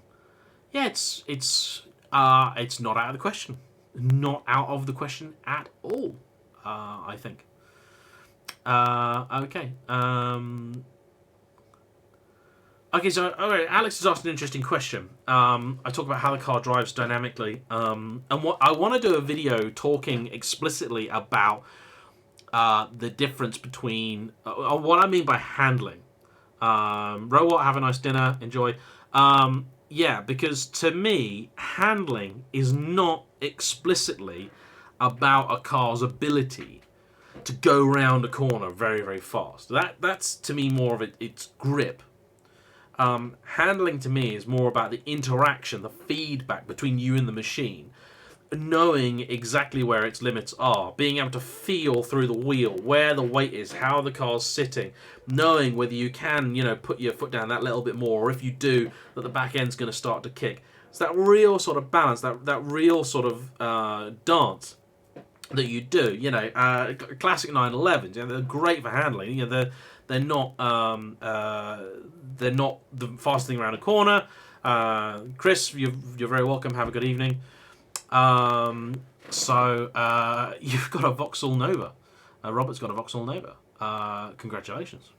Yeah, it's not out of the question. Not out of the question at all, I think. Okay. Okay, so okay, Alex has asked an interesting question. I talk about how the car drives dynamically, and what I want to do a video talking explicitly about the difference between what I mean by handling. Rowat, have a nice dinner, enjoy. Yeah, because to me, handling is not explicitly about a car's ability to go round a corner very, very fast. That's to me more of its grip. Handling to me is more about the interaction, the feedback between you and the machine, knowing exactly where its limits are, being able to feel through the wheel where the weight is, how the car's sitting, knowing whether you can, you know, put your foot down that little bit more, or if you do, that the back end's going to start to kick. It's that real sort of balance, that real sort of dance that you do. You know, classic 911s, you know, they're great for handling. You know, they're not the fastest thing around a corner. Chris, you're very welcome. Have a good evening. So you've got a Vauxhall Nova. Robert's got a Vauxhall Nova. Congratulations.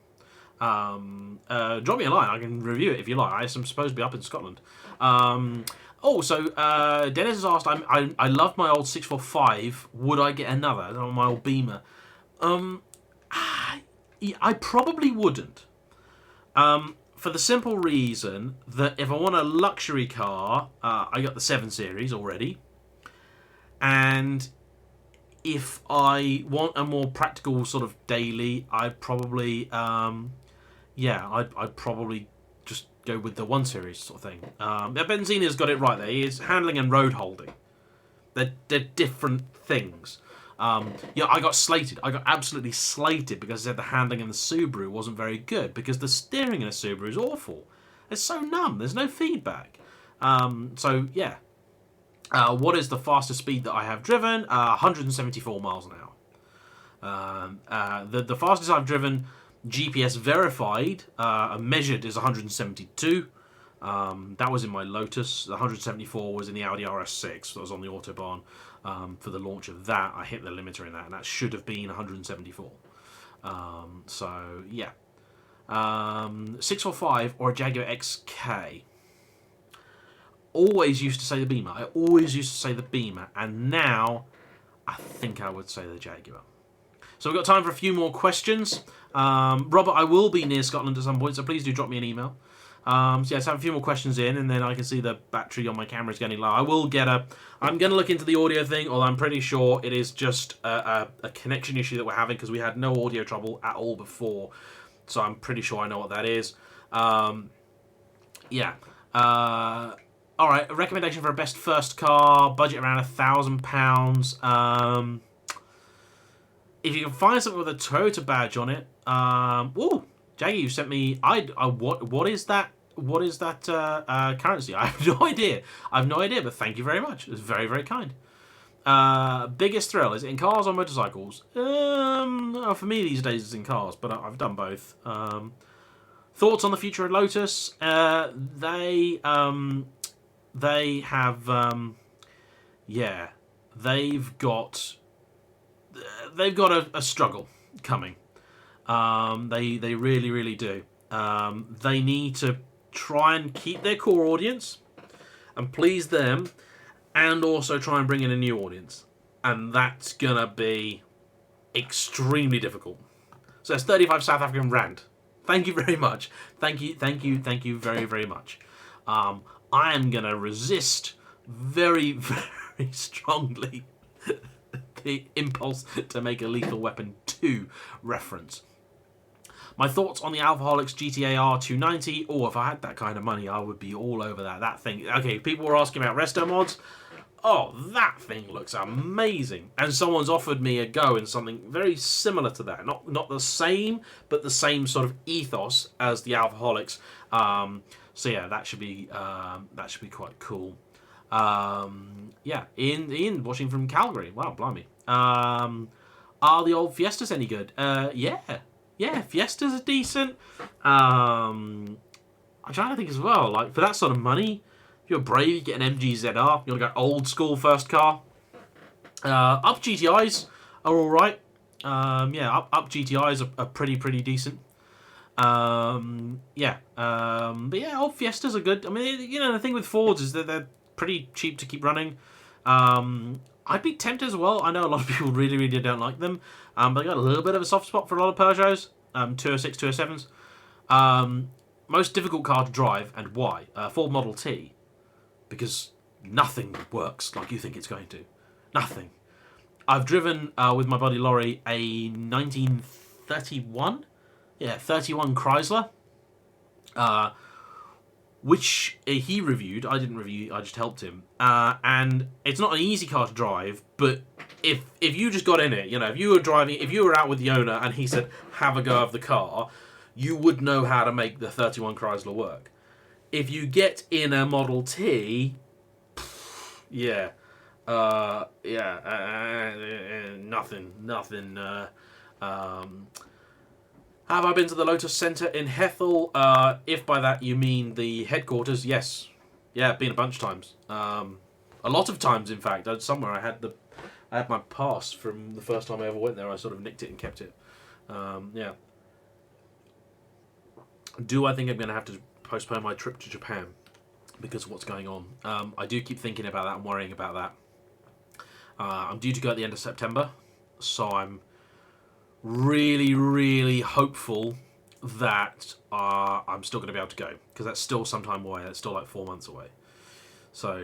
Drop me a line. I can review it if you like. I'm supposed to be up in Scotland. So Dennis has asked, I love my old 645. Would I get another? My old Beamer. I probably wouldn't. For the simple reason that if I want a luxury car, I got the 7 Series already. And if I want a more practical sort of daily, I'd probably, I'd probably just go with the 1 Series sort of thing. Benzina's got it right there. He is handling and road holding. They're different things. I got slated. I got absolutely slated because I said the handling in the Subaru wasn't very good, because the steering in a Subaru is awful. It's so numb. There's no feedback. What is the fastest speed that I have driven? 174 miles an hour. The fastest I've driven, GPS verified, measured, is 172. That was in my Lotus. The 174 was in the Audi RS6. That was on the Autobahn. For the launch of that, I hit the limiter in that, and that should have been 174. So, yeah. 645 or a Jaguar XK. Always used to say the Beamer. I always used to say the Beamer, and now I think I would say the Jaguar. So we've got time for a few more questions. Robert, I will be near Scotland at some point, so please do drop me an email. So yeah, let's have a few more questions in, and then I can see the battery on my camera is getting low. I'm going to look into the audio thing, although I'm pretty sure it is just a connection issue that we're having, because we had no audio trouble at all before. So I'm pretty sure I know what that is. Yeah. All right, a recommendation for a best first car, budget around £1,000. If you can find something with a Toyota badge on it, ooh, Jaggy, you sent me. What is that? What is that currency? I have no idea. But thank you very much. It's very, very kind. Biggest thrill, is it in cars or motorcycles? For me these days it's in cars, but I've done both. Thoughts on the future of Lotus? They have, yeah, they've got a struggle coming. They really, really do. They need to try and keep their core audience and please them, and also try and bring in a new audience, and that's gonna be extremely difficult. So that's 35 South African rand. Thank you very much. Thank you very, very much. I am gonna resist very, very strongly the impulse to make a Lethal Weapon 2 reference. My thoughts on the Alfaholics GTAR 290. Oh, if I had that kind of money, I would be all over that. That thing. Okay, people were asking about resto mods. Oh, that thing looks amazing. And someone's offered me a go in something very similar to that. Not the same, but the same sort of ethos as the Alfaholics. So yeah, that should be quite cool. Yeah, Ian watching from Calgary. Wow, blimey. Are the old Fiestas any good? Yeah, Fiestas are decent. I'm trying to think as well, like, for that sort of money, if you're brave, you get an MG ZR, you want to go old school first car. Up GTIs are alright. Yeah, up GTIs are pretty decent. But yeah, old Fiestas are good. I mean, you know, the thing with Fords is that they're pretty cheap to keep running. I'd be tempted as well. I know a lot of people really, really don't like them. But I got a little bit of a soft spot for a lot of Peugeots. 206, 207s. Most difficult car to drive, and why? Ford Model T. Because nothing works like you think it's going to. Nothing. I've driven, with my buddy Laurie, a 1931? Yeah, 31 Chrysler. Which he reviewed. I didn't review, I just helped him. And it's not an easy car to drive, but if you just got in it, you know, if you were out with the owner and he said, have a go of the car, you would know how to make the 31 Chrysler work. If you get in a Model T, yeah, nothing. Have I been to the Lotus Centre in Hethel? If by that you mean the headquarters, yes. Yeah, been a bunch of times. A lot of times, in fact. Somewhere I had my pass from the first time I ever went there. I sort of nicked it and kept it. Yeah. Do I think I'm going to have to postpone my trip to Japan because of what's going on? I do keep thinking about that and worrying about that. I'm due to go at the end of September, so I'm really, really hopeful that I'm still going to be able to go, because that's still some time away. That's still like 4 months away. So,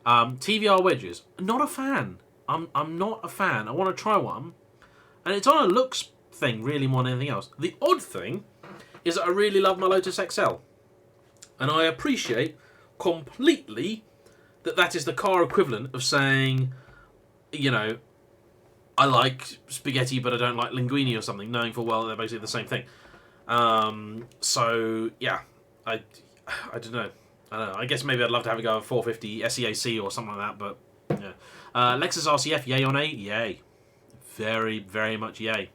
TVR wedges, not a fan. I'm not a fan. I want to try one, and it's on a looks thing really more than anything else. The odd thing is that I really love my Lotus XL, and I appreciate completely that is the car equivalent of saying, you know, I like spaghetti but I don't like linguine or something, knowing full well they're basically the same thing. So yeah, I don't know. I guess maybe I'd love to have a go at 450 SEAC or something like that, but yeah. Lexus RCF, yay or nay? Yay. Very, very much yay.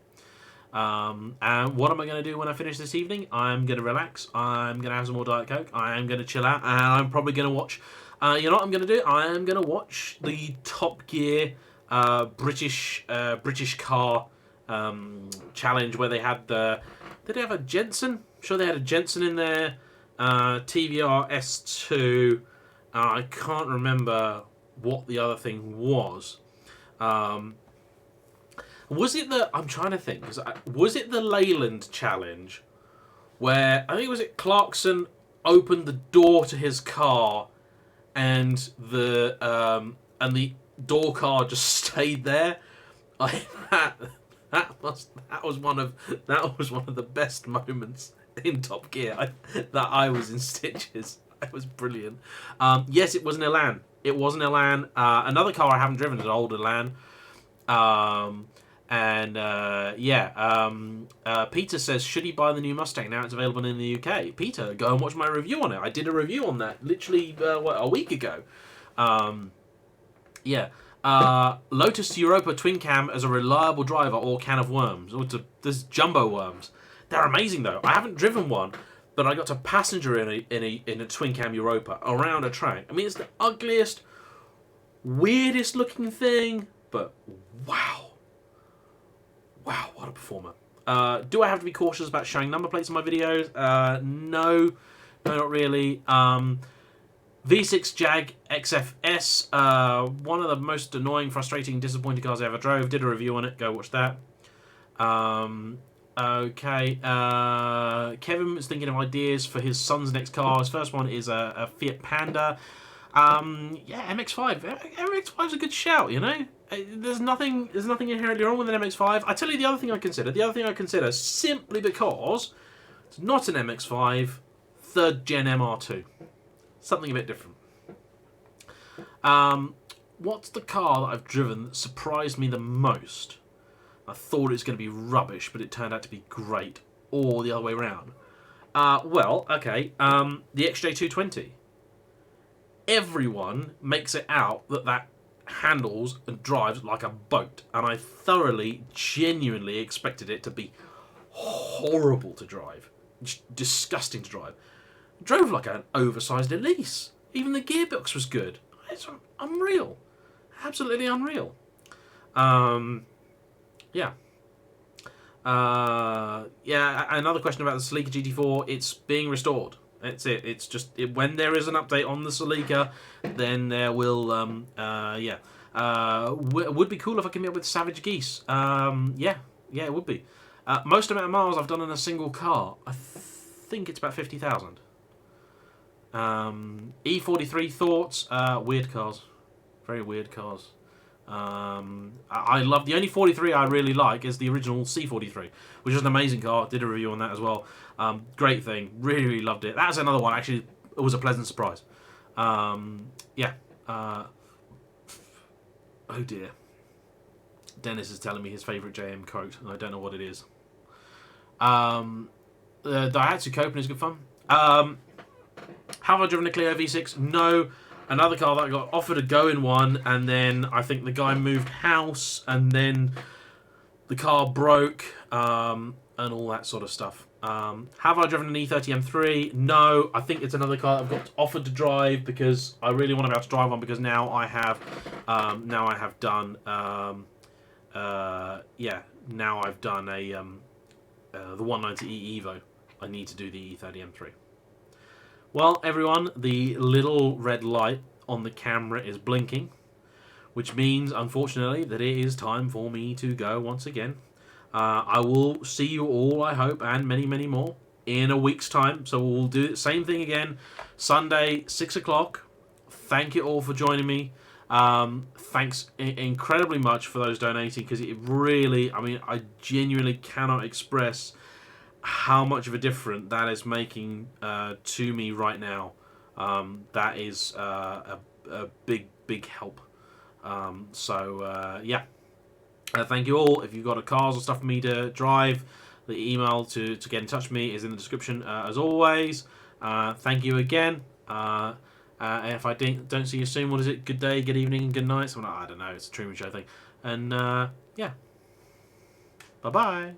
And what am I going to do when I finish this evening? I'm going to relax. I'm going to have some more Diet Coke. I am going to chill out, and I'm probably going to watch. You know what I'm going to do? I am going to watch the Top Gear British car challenge where they had the. Did they have a Jensen? I'm sure they had a Jensen in there. TVR S2. I can't remember what the other thing was. Was it the? I'm trying to think. Was it the Leyland challenge, where I think was it Clarkson opened the door to his car, and the door card just stayed there. That was one of the best moments in Top Gear. That I was in stitches. It was brilliant. Yes, it was an Elan. It was an Elan. Another car I haven't driven is an old Elan. Peter says, should he buy the new Mustang now it's available in the UK? Peter, go and watch my review on it. I did a review on that literally a week ago. Lotus Europa twin cam as a reliable driver or can of worms. Or there's jumbo worms. They're amazing though. I haven't driven one, but I got to passenger in a twin cam Europa around a track. I mean, it's the ugliest, weirdest looking thing, but wow, what a performer. Do I have to be cautious about showing number plates in my videos? No, not really. V6 Jag XFS, one of the most annoying, frustrating, disappointing cars I ever drove. Did a review on it. Go watch that. Okay. Kevin was thinking of ideas for his son's next car. His first one is a Fiat Panda. MX-5. MX-5 is a good shout, you know? There's nothing inherently wrong with an MX-5. I tell you the other thing I consider. The other thing I consider, simply because it's not an MX-5, 3rd Gen MR2. Something a bit different. What's the car that I've driven that surprised me the most? I thought it was going to be rubbish, but it turned out to be great. Or the other way around. The XJ220. Everyone makes it out that handles and drives like a boat. And I thoroughly, genuinely expected it to be horrible to drive. Disgusting to drive. Drove like an oversized Elise. Even the gearbox was good. It's unreal. Absolutely unreal. Another question about the Celica GT4. It's being restored. That's it. It's just when there is an update on the Celica, then there will would be cool if I came up with Savage Geese. It would be. Most amount of miles I've done in a single car, I think it's about 50,000. E43 thoughts. Weird cars, very weird cars. I love the only 43 I really like is the original C43, which is an amazing car. Did a review on that as well. Great thing. Really loved it. That's another one. Actually, it was a pleasant surprise. Oh dear. Dennis is telling me his favourite JayEmm quote, and I don't know what it is. The Daihatsu Copen is good fun. Have I driven a Clio V6? No. Another car that I got offered a go in one, and then I think the guy moved house, and then the car broke, and all that sort of stuff. Have I driven an E30 M3? No. I think it's another car that I've got offered to drive because I really want to be able to drive one, because now I have done the 190e Evo. I need to do the E30 M3. Well, everyone, the little red light on the camera is blinking, which means, unfortunately, that it is time for me to go once again. I will see you all, I hope, and many, many more in a week's time. So we'll do the same thing again, Sunday, 6 o'clock. Thank you all for joining me. Thanks incredibly much for those donating, because it really, I genuinely cannot express how much of a difference that is making to me right now. That is a big help. Thank you all. If you've got cars or stuff for me to drive, the email to get in touch with me is in the description as always. Thank you again. If I don't see you soon, what is it? Good day, good evening, good night. I don't know. It's a Truman Show thing. And bye bye.